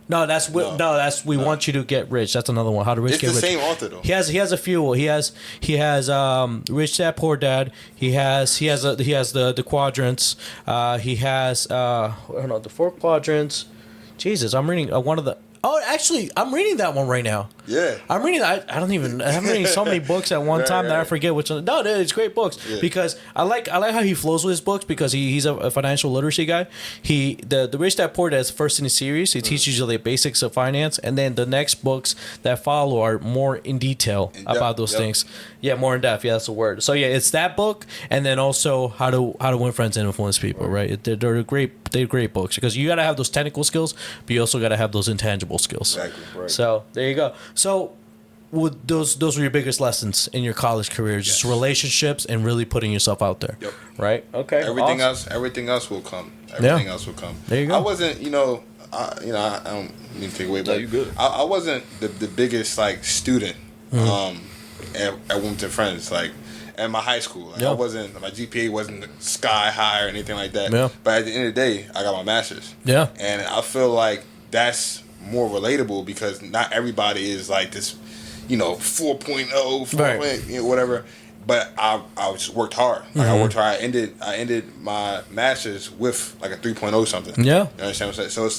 No, that's We Want You to Get Rich. That's another one. How to Rich Get Rich. It's the same author though. He has a few. He has Rich Dad Poor Dad. He has the quadrants. He has the 4 quadrants. Jesus, I'm reading one of the. Oh, actually, I'm reading that one right now. Yeah. I'm reading. I'm reading so many books at one time that I forget which one. No, it's great books because I like how he flows with his books because he's a financial literacy guy. The Rich Dad Poor Dad's first in the series. He teaches you the basics of finance, and then the next books that follow are more in detail about those things. Yeah, more in depth. Yeah, that's the word. So yeah, it's that book, and then also how to win friends and influence people. Right? They're great. They're great books because you got to have those technical skills, but you also got to have those intangible skills. Exactly. Right. So there you go. So, would those were your biggest lessons in your college career? Just relationships and really putting yourself out there. Yep. Right. Okay. Everything else will come. Everything else will come. There you go. I wasn't, I don't mean to take away, but you good. I wasn't the biggest student at Wilmington Friends at my high school. I wasn't, my GPA wasn't sky high or anything like that. Yeah. But at the end of the day, I got my master's. Yeah. And I feel like that's more relatable because not everybody is like this, 4.0, whatever. But I just worked hard. I worked hard. I ended my master's with a 3.0 something. Yeah. You understand what I'm saying? So it's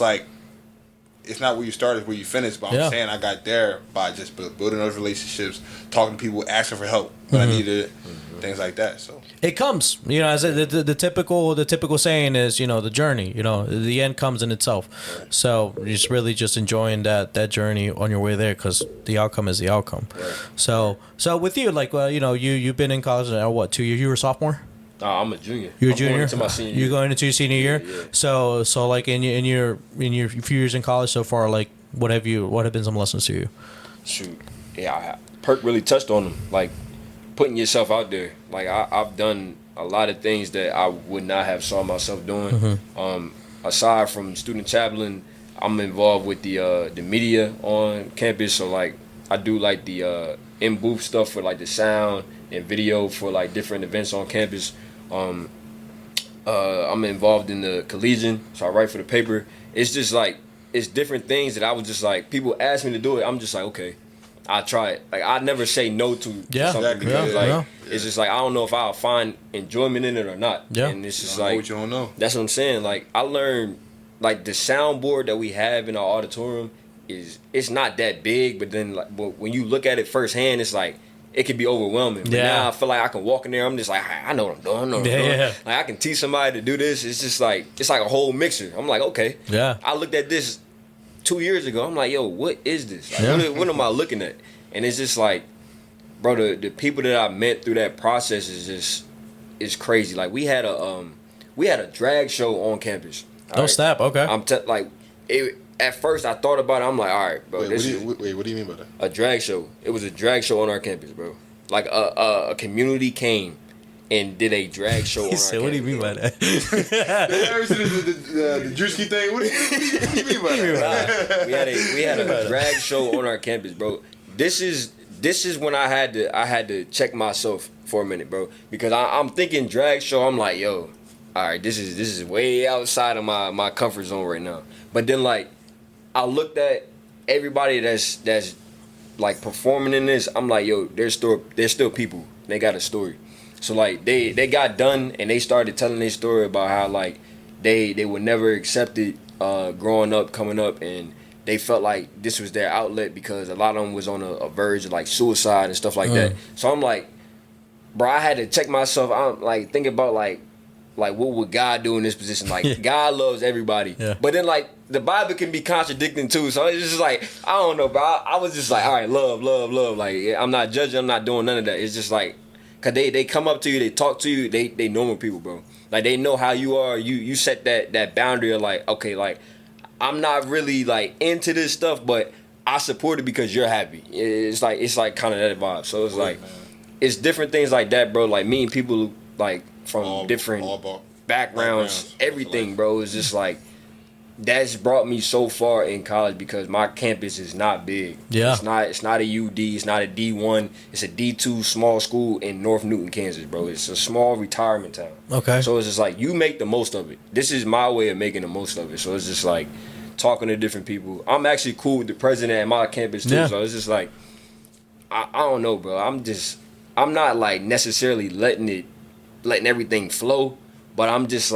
it's not where you started, it's where you finished. But I'm saying I got there by just building those relationships, talking to people, asking for help when I needed it, things like that. So it comes, as the typical saying is, the journey, the end comes in itself. Right. So you're just enjoying that journey on your way there because the outcome is the outcome. Right. So with you, you've been in college now, what, 2 years? You were a sophomore? I'm a junior. You're a junior. Going into my senior year. You're going into your senior year. Yeah. So in your few years in college so far, what have been some lessons to you? Shoot, yeah, Perk really touched on them. Putting yourself out there. I've done a lot of things that I would not have saw myself doing. Aside from student chaplain, I'm involved with the media on campus. So I do the in booth stuff for the sound and video for different events on campus. I'm involved in the Collegian, so I write for the paper. It's just it's different things that I was just people ask me to do it. I'm just okay, I'll try it. I never say no to something because it's just I don't know if I'll find enjoyment in it or not. Yeah. And it's just what you don't know. That's what I'm saying. I learned the soundboard that we have in our auditorium it's not that big, but then but when you look at it firsthand, it's it can be overwhelming. But now I feel I can walk in there. I'm just I know what I'm doing. I know what I'm doing. I can teach somebody to do this. It's just it's a whole mixture. I'm okay. Yeah. I looked at this 2 years ago. I'm yo, what is this? What am I looking at? And it's just bro, the people that I met through that process is crazy. We had a drag show on campus. Snap. Okay. I'm at first I thought about it. I'm all right, bro. Wait, what do you mean by that? A drag show. It was a drag show on our campus, bro. A community came and did a drag show on our campus. What do you mean by that? You ever seen the Drewski thing? What do you mean by that? We had a drag show on our campus, bro. This is when I had to check myself for a minute, bro, because I'm thinking drag show. I'm yo, all right, this is way outside of my comfort zone right now. But then I looked at everybody that's performing in this. I'm yo, they're still people. They got a story. So they got done and they started telling their story about how they were never accepted growing up, coming up, and they felt this was their outlet because a lot of them was on a verge of suicide and stuff like that. So I'm bro, I had to check myself. I'm thinking about what would God do in this position? God loves everybody. Yeah. But then the Bible can be contradicting too. So it's just I don't know, bro. I was just all right, love. I'm not judging, I'm not doing none of that. It's just cause they come up to you, they talk to you, they normal people, bro. They know how you are. You set that boundary of okay, I'm not really into this stuff, but I support it because you're happy. It's kind of that vibe. So it's it's different things like that, bro. Meeting people from different backgrounds, everything, bro. It's just that's brought me so far in college because my campus is not big. Yeah. It's not a UD, it's not a D1, it's a D2 small school in North Newton, Kansas, bro. It's a small retirement town. Okay. So it's just you make the most of it. This is my way of making the most of it. So it's just talking to different people. I'm actually cool with the president at my campus too. Yeah. So it's just I don't know, bro. I'm not necessarily letting everything flow, but I'm just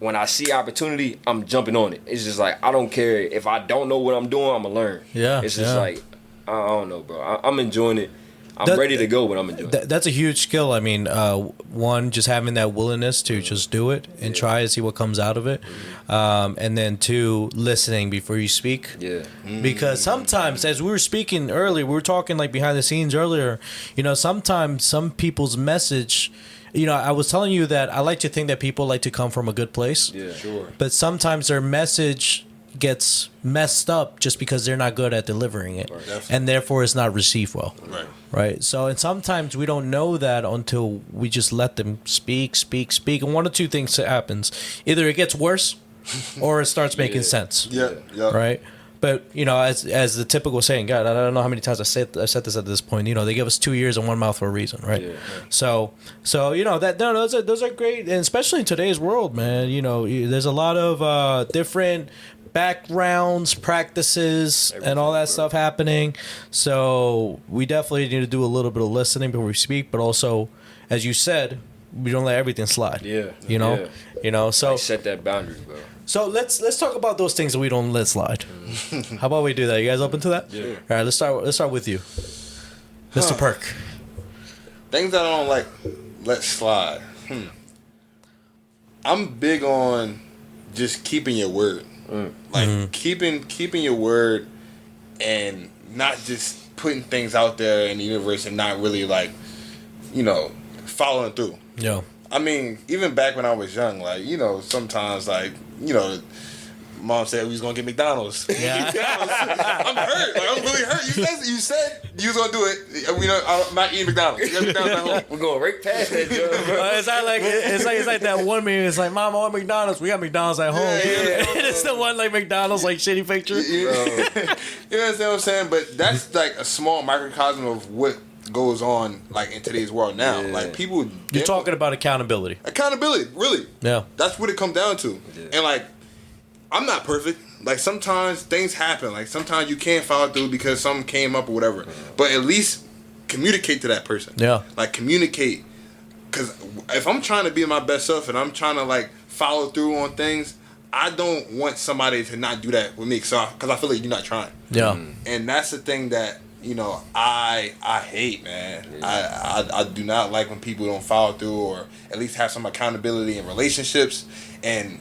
when I see opportunity, I'm jumping on it. It's just I don't care if I don't know what I'm doing, I'm gonna learn. Yeah. It's just I don't know, bro. I'm enjoying it. I'm ready to go, but I'm enjoying it. That's a huge skill. I mean, one, just having that willingness to just do it and try to see what comes out of it. And then two, listening before you speak. Yeah. Because sometimes, as we were speaking earlier, we were talking like behind the scenes earlier, sometimes some people's message, I was telling you that I like to think that people like to come from a good place. Yeah, sure. But sometimes their message gets messed up just because they're not good at delivering it, and therefore it's not received well. Right. So, and sometimes we don't know that until we just let them speak, and one of two things happens: either it gets worse, or it starts making sense. Yeah. Right. But as the typical saying, God, I don't know how many times I said this at this point. They give us 2 years and one mouth for a reason, right? Yeah. So those are great, and especially in today's world, man. There's a lot of different backgrounds, practices, and all that stuff happening. So we definitely need to do a little bit of listening before we speak, but also, as you said, we don't let everything slide. So set that boundary, bro. So let's talk about those things that we don't let slide. How about we do that? You guys open to that? Yeah. All right, let's start with you, Mr. Perk. Things that I don't like let slide. I'm big on just keeping your word. Like keeping your word and not just putting things out there in the universe and not really following through. Yeah. I mean, even back when I was young, sometimes Mom said we was gonna get McDonald's. Yeah. I'm hurt. I'm really hurt. You said you was gonna do it. I'm not eating McDonald's. You got McDonald's at home. We're going right past that, Joe. It's like that one meme. It's like, Mom, I want McDonald's. We got McDonald's at home. And it's the one like McDonald's like shitty picture. You understand what I'm saying? But that's like a small microcosm of what goes on in today's world now. People. You're talking about accountability. Accountability, really. Yeah. That's what it comes down to. Yeah. And I'm not perfect. Sometimes things happen. Sometimes you can't follow through because something came up or whatever. But at least communicate to that person. Yeah. Communicate. Because if I'm trying to be my best self and I'm trying to follow through on things, I don't want somebody to not do that with me. Because I feel like you're not trying. Yeah. And that's the thing that I hate, man. Yeah. I do not like when people don't follow through or at least have some accountability in relationships and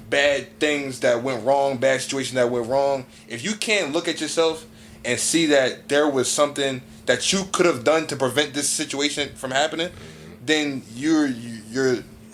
bad things that went wrong, bad situations that went wrong. If you can't look at yourself and see that there was something that you could have done to prevent this situation from happening, then you're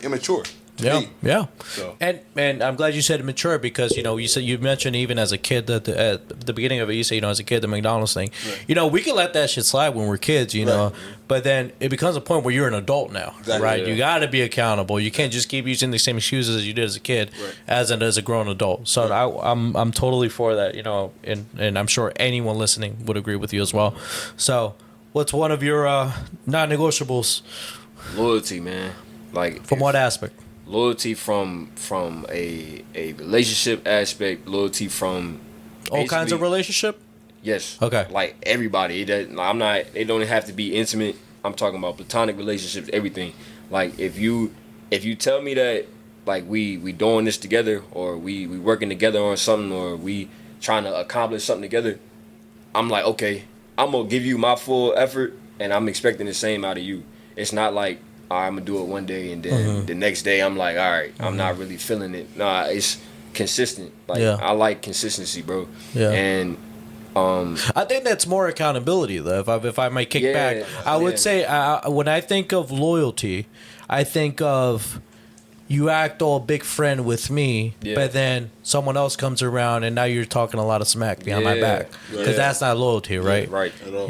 immature. Yeah. So. And I'm glad you said mature because you mentioned even as a kid at the beginning of it, you say as a kid the McDonald's thing. Right. We can let that shit slide when we're kids, right. But then it becomes a point where you're an adult now, exactly. Right? Yeah. You got to be accountable. You can't just keep using the same excuses as you did as a kid, right. as a grown adult. So right. I'm totally for that, and I'm sure anyone listening would agree with you as well. So what's one of your non-negotiables? Loyalty, man. From what aspect? Loyalty from a relationship aspect, loyalty from all kinds of relationship. Yes. Okay. Everybody. It don't have to be intimate. I'm talking about platonic relationships. Everything. If you tell me that we doing this together or we working together on something or we trying to accomplish something together, I'm like, okay, I'm gonna give you my full effort and I'm expecting the same out of you. It's not like, all right, I'm gonna do it one day and then the next day I'm like, all right, I'm not really feeling it. Nah, it's consistent. I like consistency, bro. Yeah. And I think that's more accountability though. If I might kick back, I would say when I think of loyalty, I think of you act all big friend with me, but then someone else comes around and now you're talking a lot of smack behind my back because that's not loyalty, right? Yeah, right. At all.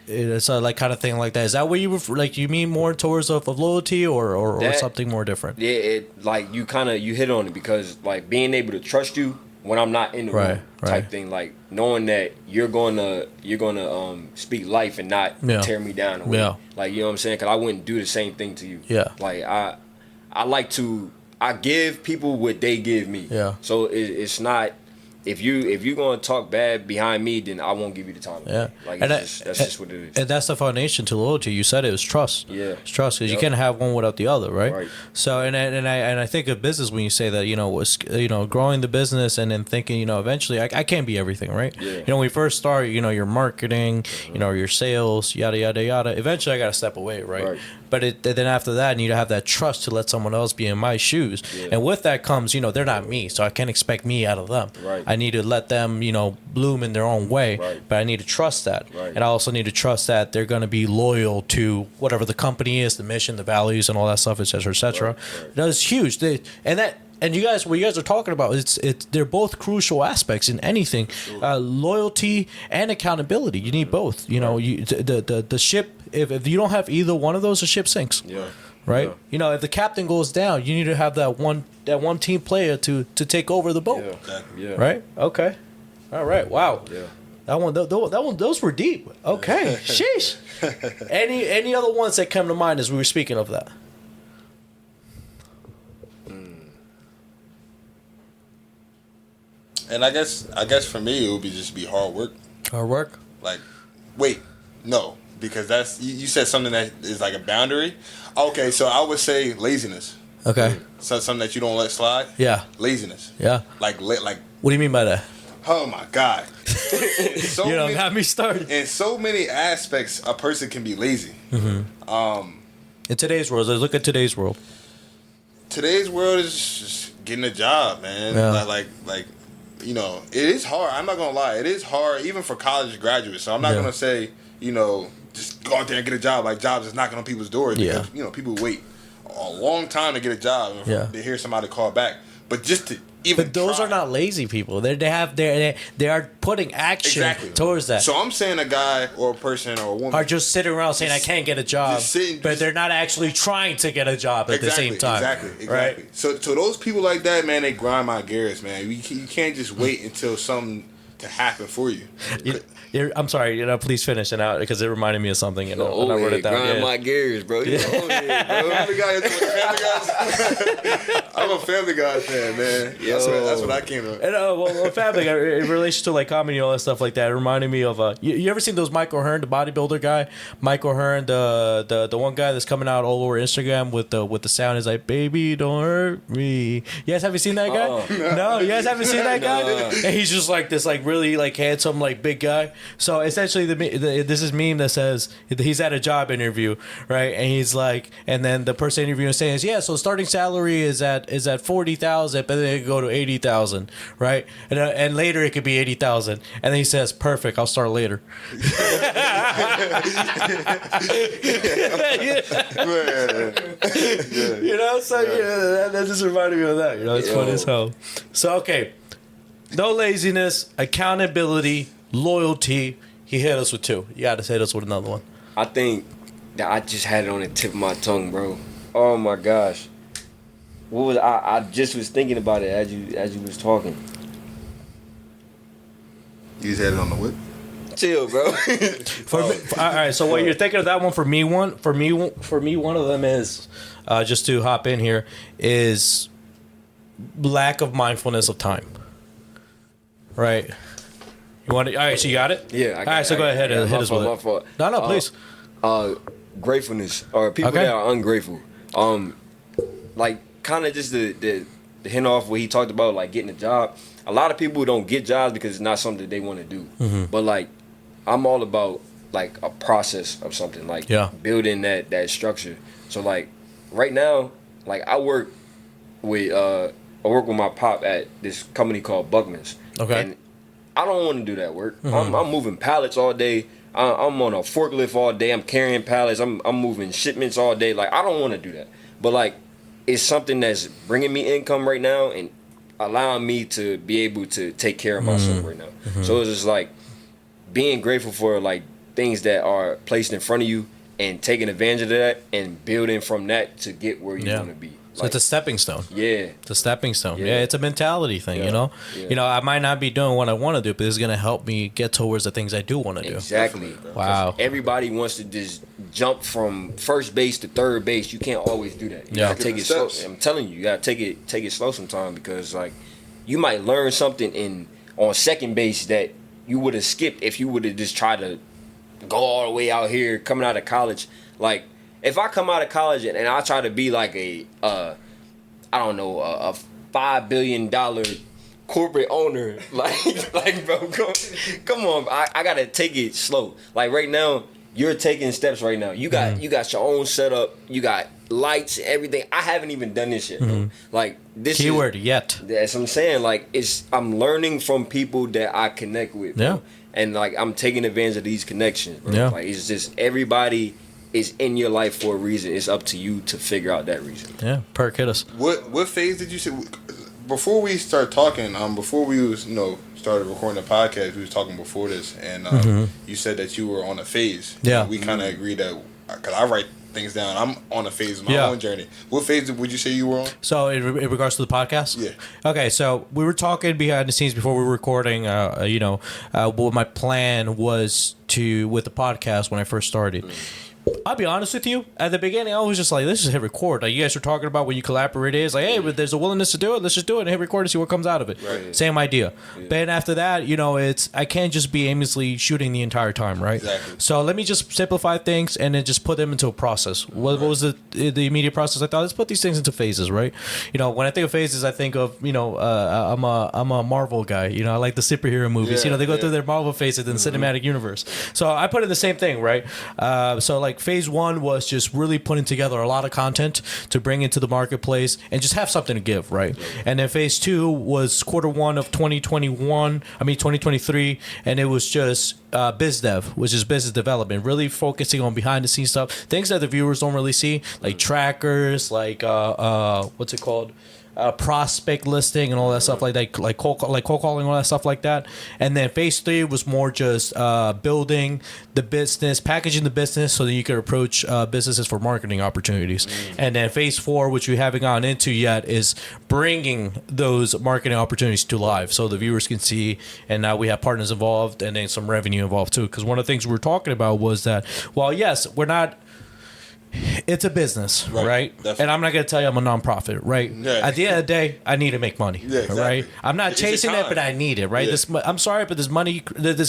It's a kind of thing like that. Is that what you mean more towards of loyalty or something more different? Yeah, you hit on it because being able to trust you when I'm not in the room type thing, knowing that you're gonna speak life and not tear me down away. Yeah. You know what I'm saying? Because I wouldn't do the same thing to you. Yeah. I give people what they give me. Yeah. So it's not if you're gonna talk bad behind me, then I won't give you the time. Yeah, like and that's just what it is. And that's the foundation to loyalty. You said it was trust. Yeah, it's trust, because you can't have one without the other, right? Right. So and I think of business when you say that, growing the business and then thinking, eventually I can't be everything, right? Yeah. When we first start, your marketing, your sales, yada yada yada. Eventually I got to step away, right? But then after that, I need to have that trust to let someone else be in my shoes. Yeah. And with that comes, they're not me, so I can't expect me out of them. Right. I need to let them, bloom in their own way. Right. But I need to trust that. Right. And I also need to trust that they're going to be loyal to whatever the company is, the mission, the values, and all that stuff, et cetera, et cetera. Right. That's huge. And you guys, what you guys are talking about, they're both crucial aspects in anything. Loyalty and accountability. You need both. The ship. If you don't have either one of those, the ship sinks. Yeah. Right. Yeah. If the captain goes down, you need to have that one team player to take over the boat. Yeah. Right. Okay. All right. Wow. Yeah. That one. Those were deep. Okay. Sheesh. Any other ones that come to mind as we were speaking of that? And I guess for me, it would be hard work. Hard work. Like, wait, no, because that's you said something that is like a boundary. Okay, so I would say laziness. Okay. So something that you don't let slide. Yeah. Laziness. Yeah. Like. What do you mean by that? Oh my God. So You don't have me started. In so many aspects, a person can be lazy. Mm-hmm. In today's world, let's look at today's world. Today's world is just getting a job, man. Yeah. Like it is hard. I'm not gonna lie, it is hard even for college graduates. So I'm not gonna say, just go out there and get a job. Like, jobs is knocking on people's doors because people wait a long time to get a job and to hear somebody call back. But just to even But those try. are not lazy people. They are putting action towards that. So I'm saying a guy or a person or a woman Are just sitting around saying I can't get a job, but they're not actually trying to get a job at the same time. Exactly. Right? So those people like that, man, they grind my gears, man. You can't just wait until something to happen for you. I'm sorry, please finish it out because it reminded me of something. And I wrote it down. Grind my gears, bro. You know, I'm a Family Guy fan, man. That's what I came to. And Family Guy, in relation to like comedy and all that stuff like that, it reminded me of you ever seen those Michael Hearn, the bodybuilder guy? Michael Hearn, the one guy that's coming out all over Instagram with the sound is like, "Baby, don't hurt me." You guys haven't seen that guy? No, you guys haven't seen that guy? And he's just like this, like really like handsome, like big guy. So essentially, this is meme that says he's at a job interview, right? And he's like, and then the person interviewing saying, so starting salary is at 40,000, but then it could go to 80,000, right? And later it could be 80,000, and then he says, perfect, I'll start later. That just reminded me of that. It's funny as hell. So okay, no laziness, accountability, loyalty. He hit us with 2. You got to hit us with another one. I think that I just had it on the tip of my tongue, bro. Oh my gosh. What was I just was thinking about it as you was talking. You just had it on the whip? Chill, bro. All right, so what you're thinking of that one for me one of them is just to hop in here is lack of mindfulness of time. Right? You want it? All right, so you got it? Yeah. All right, so go ahead and hit us with it. My fault. No, please. Gratefulness or people that are ungrateful. Like kind of just the hint off what he talked about, like getting a job. A lot of people don't get jobs because it's not something they want to do. Mm-hmm. But like, I'm all about like a process of something, like building that structure. So like, right now, like I work with my pop at this company called Buckman's. Okay. And I don't want to do that work. Mm-hmm. I'm moving pallets all day. I'm on a forklift all day. I'm carrying pallets. I'm moving shipments all day. Like, I don't want to do that. But like, it's something that's bringing me income right now and allowing me to be able to take care of myself right now. Mm-hmm. So it's just like being grateful for like things that are placed in front of you and taking advantage of that and building from that to get where you want to be. So it's a stepping stone. Yeah. It's a stepping stone. Yeah, it's a mentality thing, Yeah. I might not be doing what I want to do, but it's going to help me get towards the things I do want to do. Exactly. Wow. Everybody wants to just jump from first base to third base. You can't always do that. You gotta take it slow. I'm telling you, you gotta take it slow sometimes because like you might learn something on second base that you would have skipped if you would have just tried to go all the way out here coming out of college. Like, if I come out of college and I try to be like a $5 billion corporate owner, like bro, come on, I gotta take it slow. Like right now, you're taking steps right now. You got your own setup. You got lights, everything. I haven't even done this yet. Bro. Like this keyword yet. That's what I'm saying. Like I'm learning from people that I connect with. Bro. Yeah. And like I'm taking advantage of these connections. Bro. Yeah. Like it's just everybody is in your life for a reason. It's up to you to figure out that reason. Yeah. Perk, hit us. What phase did you say? Before we start talking, before we was started recording the podcast, we was talking before this, and you said that you were on a phase. Yeah. We kind of agreed that, because I write things down. I'm on a phase of my own journey. What phase would you say you were on? So in regards to the podcast? Yeah. Okay, so we were talking behind the scenes before we were recording, what my plan was with the podcast when I first started. I'll be honest with you. At the beginning, I was just like, let's just hit record. Like you guys were talking about when you collaborate is like, hey, but there's a willingness to do it. Let's just do it and hit record and see what comes out of it. Right. Same idea. Yeah. But after that, I can't just be aimlessly shooting the entire time, right? Exactly. So let me just simplify things and then just put them into a process. What was the immediate process? I thought, let's put these things into phases, right? When I think of phases, I think of, I'm a Marvel guy. I like the superhero movies. Yeah, they go through their Marvel phases in the cinematic universe. So I put in the same thing, right? So like phase one was just really putting together a lot of content to bring into the marketplace and just have something to give, right? And then phase two was quarter one of 2023, and it was just biz dev, which is business development, really focusing on behind the scenes stuff, things that the viewers don't really see, like trackers, like what's it called? Prospect listing and all that stuff like that, like cold calling, all that stuff like that. And then phase three was more just building the business, packaging the business so that you could approach businesses for marketing opportunities. And then phase four, which we haven't gotten into yet, is bringing those marketing opportunities to life so the viewers can see. And now we have partners involved and then some revenue involved too. Because one of the things we were talking about was that, well, yes, it's a business, right? And I'm not going to tell you I'm a nonprofit, right? Yeah. At the end of the day, I need to make money, right? I'm not chasing it, but I need it, right? Yeah. I'm sorry, but this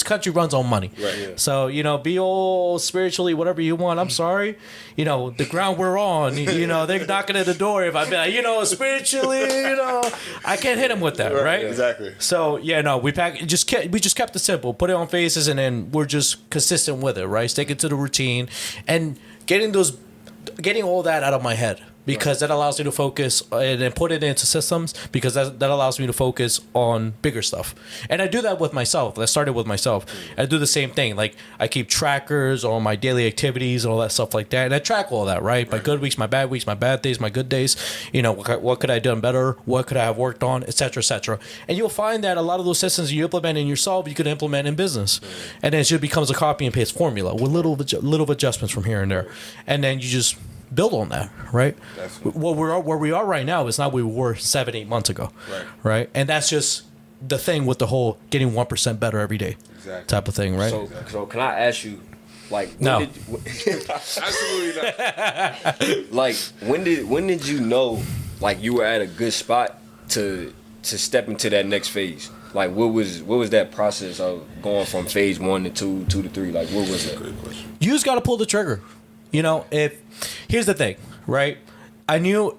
country runs on money. Right, yeah. So, be all spiritually, whatever you want. I'm sorry. The ground we're on, they're knocking at the door. If I be like, spiritually, I can't hit them with that, right? Yeah, exactly. So, we just kept it simple, put it on phases, and then we're just consistent with it, right? Sticking to the routine and getting all that out of my head, because that allows me to focus and then put it into systems, because that allows me to focus on bigger stuff. And I do that with myself. I started with myself. I do the same thing. Like I keep trackers on my daily activities and all that stuff like that. And I track all that, right? My good weeks, my bad days, my good days. What could I have done better? What could I have worked on, et cetera, et cetera. And you'll find that a lot of those systems you implement in yourself, you could implement in business. And then it just becomes a copy and paste formula with little adjustments from here and there. And then you just build on that, right? Where we are right now is not where we were 7-8 months ago, right? And that's just the thing with the whole getting 1% better every day type of thing, right? So can I ask you, like, no, absolutely not. Like, when did you know, like, you were at a good spot to step into that next phase? Like, what was that process of going from phase 1 to 2 to 3? Like, what was that? Good question. You just got to pull the trigger. Here's the thing, right? I knew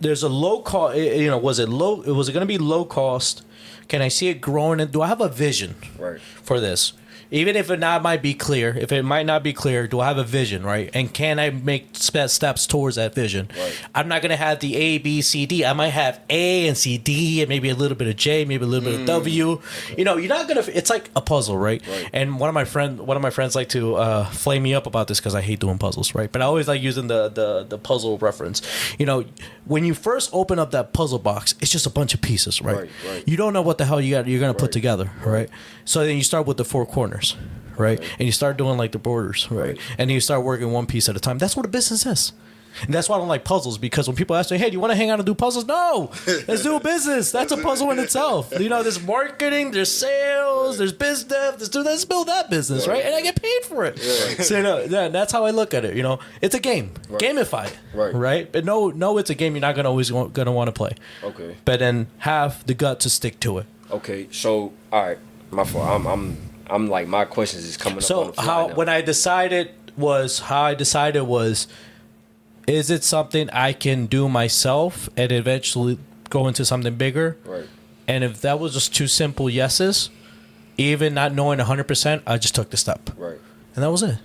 there's a low cost. Was it going to be low cost? Can I see it growing? And do I have a vision for this? Even if it might not be clear, do I have a vision, right? And can I make steps towards that vision? Right. I'm not going to have the A, B, C, D. I might have A and C, D, and maybe a little bit of J, maybe a little bit of W. You're not going to, it's like a puzzle, right? And one of my friends like to flame me up about this because I hate doing puzzles, right? But I always like using the puzzle reference. When you first open up that puzzle box, it's just a bunch of pieces, right? You don't know what the hell you're going to put together, right? So then you start with the 4 corners. Right? And you start doing like the borders, right? And then you start working one piece at a time. That's what a business is. And that's why I don't like puzzles, because when people ask me, hey, do you want to hang out and do puzzles? No, let's do a business. That's a puzzle in itself. There's marketing, there's sales, there's biz dev, let's build that business, right? And I get paid for it. So that's how I look at it. It's a game, gamified, right? But no, it's a game you're not always gonna want to play. Okay. But then have the gut to stick to it. Okay, so all right, my fault. I'm like my questions is coming up. So on the fly now. when I decided was is it something I can do myself and eventually go into something bigger? Right. And if that was just two simple yeses, even not knowing 100%, I just took the step. Right. And that was it.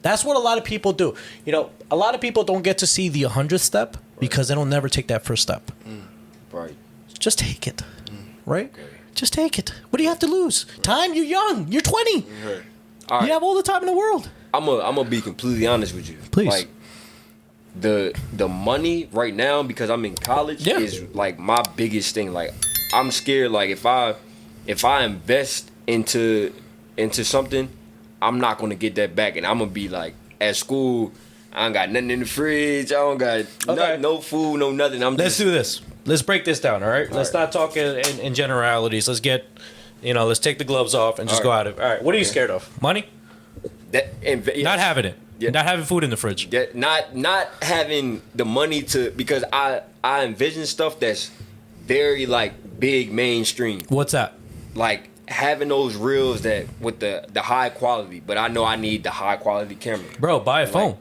That's what a lot of people do. You know, a lot of people don't get to see the 100th step because they don't never take that first step. Right. Just take it. Right? Okay. Just take it. What do you have to lose? Time? You're young. You're 20. All right. You have all the time in the world. I'm gonna be completely honest with you. Please. Like the money right now, because I'm in college, is like my biggest thing. Like I'm scared. Like if I invest into something, I'm not gonna get that back, and I'm gonna be like at school. I don't got nothing in the fridge. I don't got no food, no nothing. Let's do this. Let's break this down. All right. Let's not talk in generalities. Let's get, let's take the gloves off and just go at it. All right. What are you scared of? Money? Not having it. Yeah. Not having food in the fridge. Not having the money because I envision stuff that's very like big mainstream. What's that? Like having those reels that with the high quality, but I know I need the high quality camera. Bro, buy a phone.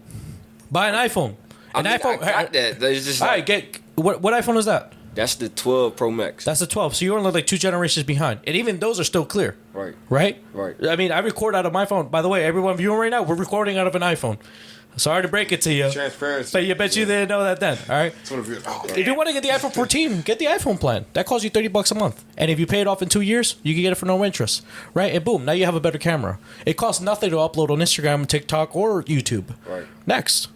Buy an iPhone. iPhone. I got that. It's just all right, what iPhone is that? That's the 12 Pro Max. That's the 12. So you're only like 2 generations behind. And even those are still clear. Right. Right? Right. I mean, I record out of my phone. By the way, everyone viewing right now, we're recording out of an iPhone. Sorry to break it to you. Transparency. But you bet you didn't know that then. All right? If you want to get the iPhone 14, get the iPhone plan. That costs you $30 a month. And if you pay it off in 2 years, you can get it for no interest. Right? And boom, now you have a better camera. It costs nothing to upload on Instagram, TikTok, or YouTube. Right. Next.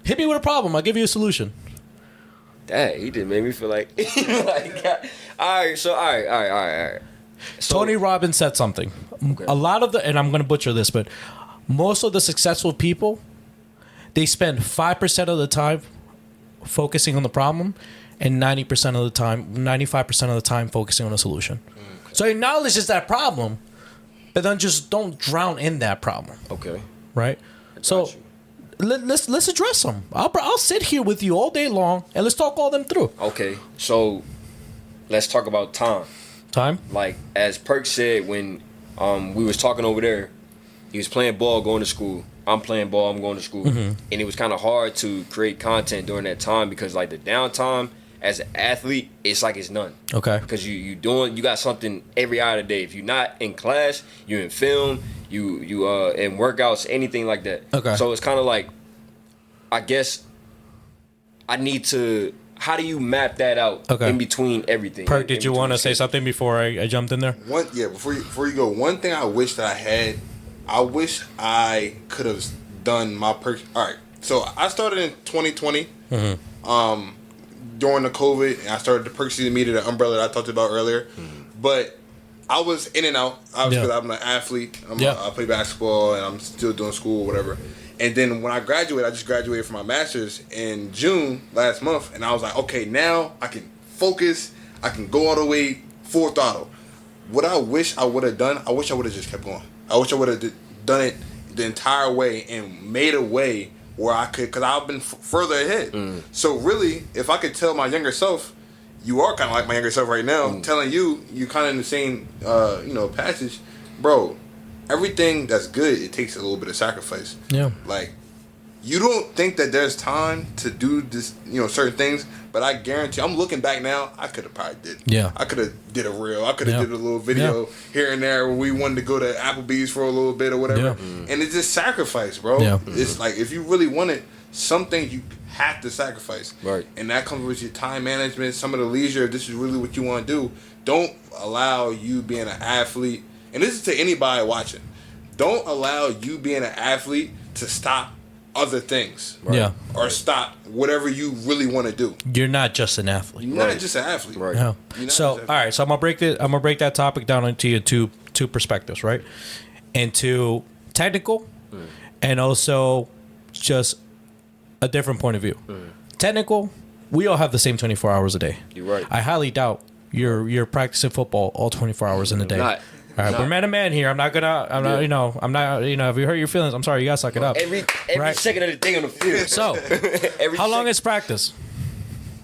Hit me with a problem. I'll give you a solution. Dang, he didn't make me feel like, all right. So, Tony Robbins said something. Okay. A lot of and I'm going to butcher this, but most of the successful people, they spend 5% of the time focusing on the problem and 90% of the time, 95% of the time focusing on a solution. Okay. So acknowledge it's that problem, but then just don't drown in that problem. Okay. Right? So let's address them. I'll sit here with you all day long and let's talk all them through. Okay. So let's talk about time. Time? Like as Perk said when we was talking over there, he was playing ball, going to school. I'm playing ball, I'm going to school. Mm-hmm. And it was kind of hard to create content during that time because like the downtime as an athlete, it's like it's none. Okay. Because you got something every hour of the day. If you're not in class, you're in film, you in workouts, anything like that. Okay. So it's kind of like, I guess I need to. How do you map that out in between everything? Perk, did you want to say something before I jumped in there? Before you go, one thing I wish that I had, I wish I could have done my Perk. All right, so I started in 2020, during the COVID, and I started the Perk Season Media, the umbrella that I talked about earlier. But I was in and out. Obviously, I'm an athlete. I play basketball, and I'm still doing school or whatever. And then when I graduated, I just graduated from my master's in June last month, and I was like, okay, now I can focus. I can go all the way full throttle. What I wish I would have done, I wish I would have just kept going. I wish I would have done it the entire way and made a way where I could, because I've been further ahead. So really, if I could tell my younger self, you are kind of like my younger self right now, telling you kind of in the same, passage, bro. Everything that's good, it takes a little bit of sacrifice. Yeah. Like, you don't think that there's time to do this, certain things, but I guarantee, I'm looking back now, I could have probably did. Yeah. I could have did a reel. I could have did a little video here and there where we wanted to go to Applebee's for a little bit or whatever. Yeah. And it's just sacrifice, bro. Yeah. It's like, if you really want it, some things you have to sacrifice. Right. And that comes with your time management, some of the leisure, if this is really what you want to do. Don't allow you being an athlete, and this is to anybody watching, don't allow you being an athlete to stop other things. Right? Yeah. Or stop whatever you really want to do. You're not just an athlete. You're not just an athlete. Right. No. So, all right. So I'm gonna break that topic down into two perspectives, right? Into technical, and also just a different point of view. Technical, we all have the same 24 hours a day. You're right. I highly doubt you're practicing football all 24 hours in a day. Not. All right, we're man to man here. I'm not, if you hurt your feelings, I'm sorry, you gotta suck it up. Every second of the day on the field. So, how long is practice?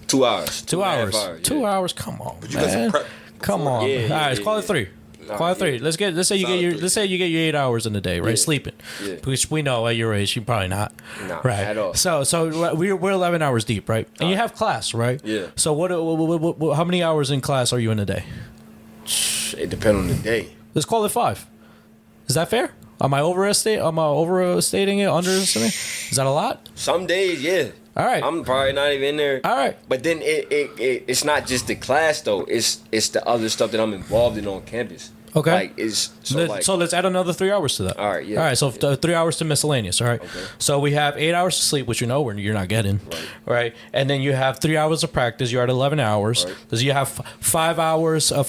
2 hours. 2 hours. 2 hours, come on, but you got some prep. Come on. Yeah, All yeah, right, call it 3. Nah, Call it 3. yeah. Let's say you get your 8 hours in a day, right? Yeah. Sleeping. Yeah. Which we know at your age, you're probably not. Nah, right. at all. So we're 11 hours deep, right? And you have class, right? Yeah. So what how many hours in class are you in a day? It depends on the day. Let's call it 5. Is that fair? Am I overstating it? Underestimating? Is that a lot? Some days, yeah. All right. I'm probably not even in there. All right. But then it's not just the class though. It's the other stuff that I'm involved in on campus. Okay. Like So let's add another 3 hours to that. All right, yeah. All right. So 3 hours to miscellaneous. All right. Okay. So we have 8 hours to sleep, which you're not getting. Right. And then you have 3 hours of practice. You're at 11 hours. Right. So you have 5 hours of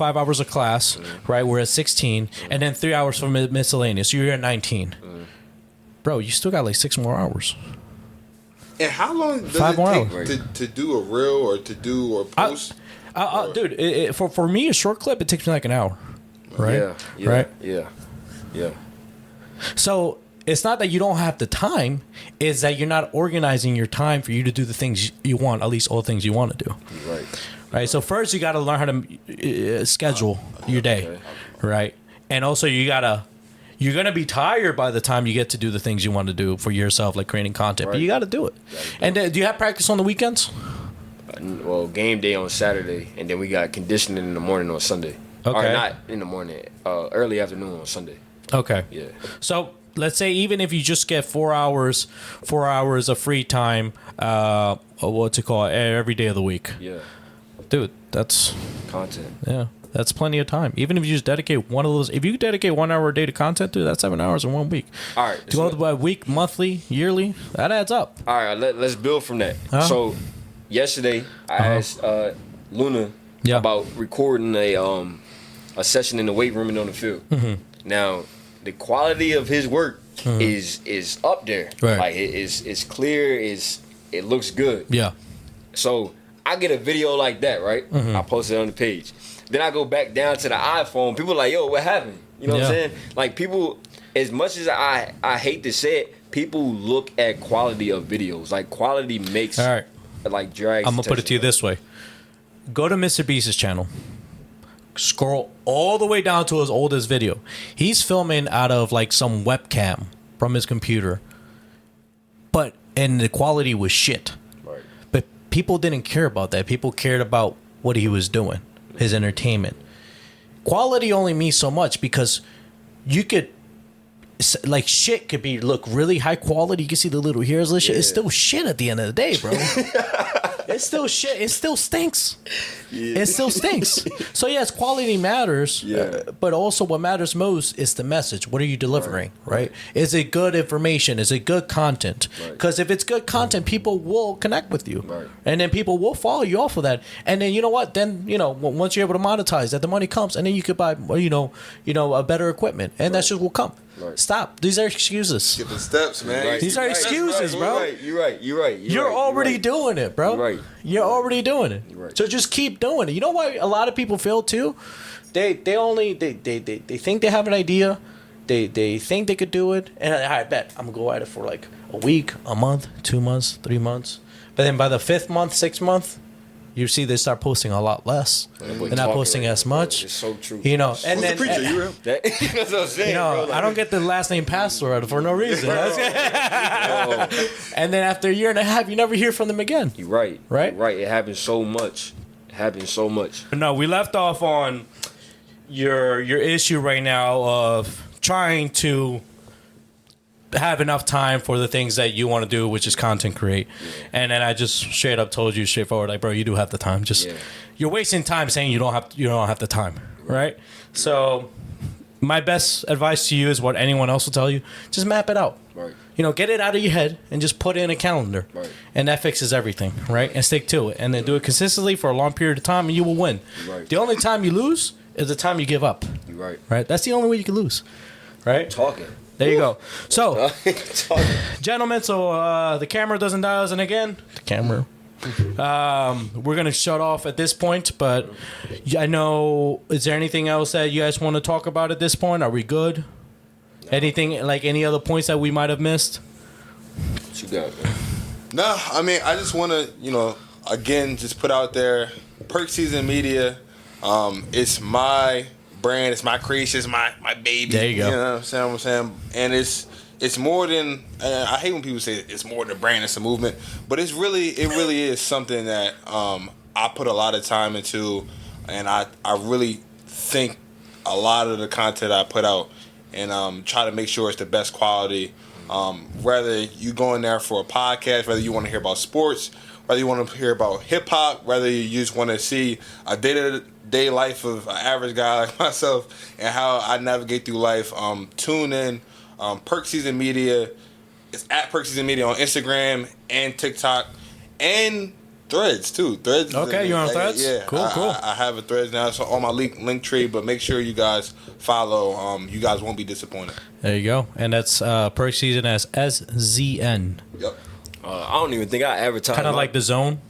class. Right. We're at 16, and then 3 hours for miscellaneous. So you're at 19. Bro, you still got like 6 more hours. And how long does 5 more it hours. take to do a reel or to do or post? Dude, for me, a short clip, it takes me like an hour. Right. Yeah. Right. Yeah. So it's not that you don't have the time; it's that you're not organizing your time for you to do the things you want. At least all the things you want to do. Right. Right. So first, you got to learn how to schedule your day. Okay. Right. And also, you're gonna be tired by the time you get to do the things you want to do for yourself, like creating content. But Right. you got to do it. And do you have practice on the weekends? Well, game day on Saturday, and then we got conditioning in the morning on Sunday. Okay. Or not in the morning, early afternoon on Sunday. Okay. Yeah. So let's say even if you just get 4 hours of free time, every day of the week, Yeah. dude, that's Content. that's plenty of time. Even if you just dedicate one of those, if you dedicate 1 hour a day to content, dude, that's 7 hours in 1 week. All right. Do it by week, monthly, yearly, that adds up. All right. Let's build from that. Huh? So yesterday I asked Luna Yeah. about recording a session in the weight room and on the field. Mm-hmm. Now, the quality of his work is up there. Right. Like it's clear. It looks good. Yeah. So I get a video like that, right? Mm-hmm. I post it on the page. Then I go back down to the iPhone. People are like, yo, what happened? You know what I'm Yeah. saying? Like people, as much as I hate to say it, people look at quality of videos. Like quality makes All right. like drags. I'm gonna put it to you this way: go to Mr. Beast's channel, scroll all the way down to his oldest video. He's filming out of like some webcam from his computer, and the quality was shit. Right. But people didn't care about that. People cared about what he was doing, his entertainment. Quality only means so much because you could. Like shit could look really high quality. You can see the little hairs and shit. It's still shit at the end of the day, bro. It's still shit. It still stinks. It still stinks. So yes, quality matters. Yeah. But also what matters most is the message. What are you delivering? Right? Is it good information? Is it good content? Because if it's good content, people will connect with you. Right. And then people will follow you off of that. And then you know what? Then once you're able to monetize that, the money comes, and then you could buy a better equipment, and that shit will come. Right. Stop. These are excuses. Get the steps, man. Right. These are excuses, bro. You're right. You're already doing it, bro. You're right. You're already doing it. You're right. So just keep doing it. You know why a lot of people fail too? They think they have an idea. They think they could do it, and I bet I'm gonna go at it for like a week, a month, 2 months, 3 months. But then by the 5th month, 6th month, you see they start posting a lot less. They're not posting as much. It's so true. And Who's then the preacher? You real? That's what I'm saying, bro. I don't get the last name Pastor for no reason. And then after a year and a half, you never hear from them again. You're right. Right? You're right. It happens so much. No, we left off on your issue right now of trying to have enough time for the things that you want to do, which is content create. And then I just straight up told you straightforward, like, bro, you do have the time. Just you're wasting time saying you don't have the time, right? So my best advice to you is what anyone else will tell you: just map it out. Right. Get it out of your head and just put it in a calendar. Right. And that fixes everything, right? And stick to it, and then do it consistently for a long period of time, and you will win. Right. The only time you lose is the time you give up. You're right. Right. That's the only way you can lose. Right. Talking. There you go. So, Talking. gentlemen, the camera doesn't dial us in again. The camera. We're going to shut off at this point, but I know, is there anything else that you guys want to talk about at this point? Are we good? No. Anything, like any other points that we might have missed? What you got, man? No, I mean, I just want to, again, just put out there, Perk Season Media. It's my brand, it's my creation, it's my baby. There you go. You know what I'm saying? And it's more than, I hate when people say it's more than a brand, it's a movement, but it really is something that I put a lot of time into, and I really think a lot of the content I put out and try to make sure it's the best quality. Whether you go in there for a podcast, whether you want to hear about sports, whether you want to hear about hip hop, whether you just want to see a day-to-day life of an average guy like myself and how I navigate through life, tune in. Perk Season Media, it's at Perk Season Media on Instagram and TikTok and Threads too. Threads. Okay, you're on Threads? Yeah, Cool. I have a Threads now. It's on my link tree, but make sure you guys follow. You guys won't be disappointed. There you go. And that's Perk Season as SZN. Yep. I don't even think I advertise. Kind of like The Zone.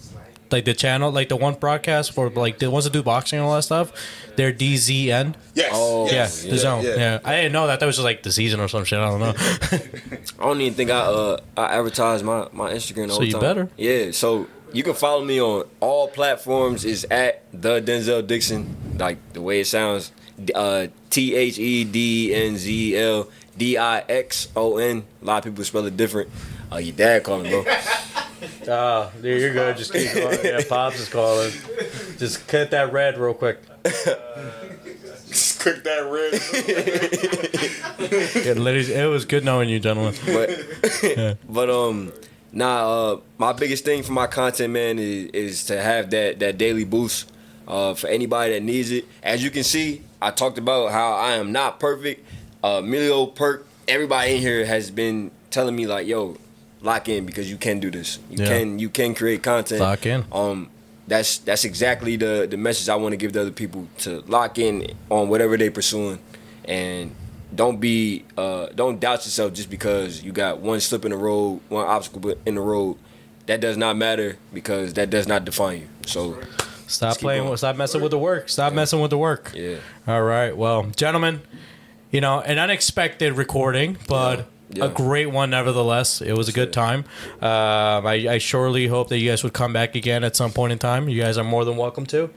Like the channel, like the one broadcast for like the ones that do boxing and all that stuff, they're DZN. Yes. Oh, Yeah, The Zone. Yeah. I didn't know that. That was just like the season or some shit. I don't know. I don't even think I advertise my Instagram all So the you time. better. Yeah, so you can follow me on all platforms. Is at the Denzel Dixon, like the way it sounds. TheDenzelDixon. A lot of people spell it different. Your dad calling, bro. Dude, you're good. Just keep going. Yeah, Pops is calling. Just cut that red real quick. Just click that red. Yeah, ladies, it was good knowing you, gentlemen. But my biggest thing for my content, man, is to have that daily boost for anybody that needs it. As you can see, I talked about how I am not perfect. EMILIO, Perk, everybody in here has been telling me like, yo, lock in because you can do this. You can create content. Lock in. That's exactly the message I want to give to other people, to lock in on whatever they're pursuing, and don't doubt yourself just because you got one slip in the road, one obstacle in the road. That does not matter because that does not define you. So stop messing with the work. Stop messing with the work. Yeah. All right. Well, gentlemen, an unexpected recording, but a great one nevertheless. It was a good time. I surely hope that you guys would come back again at some point in time. You guys are more than welcome to.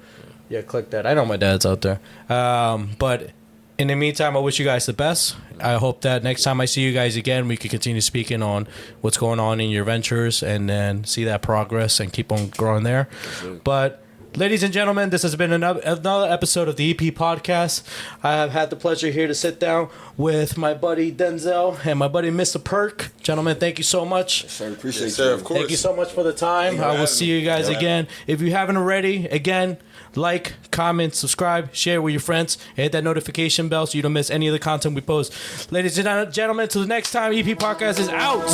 Yeah, click that. I know my dad's out there. But in the meantime, I wish you guys the best. I hope that next time I see you guys again, we could continue speaking on what's going on in your ventures and then see that progress and keep on growing there. But ladies and gentlemen, this has been another episode of the EP podcast. I have had the pleasure here to sit down with my buddy Denzel and my buddy Mr. Perk. Gentlemen, thank you so much. Yes, sir, appreciate sir, you. of course. Thank you so much for the time. I will see you guys again. If you haven't already, again, like, comment, subscribe, share with your friends, hit that notification bell so you don't miss any of the content we post. Ladies and gentlemen, till the next time, EP podcast is out.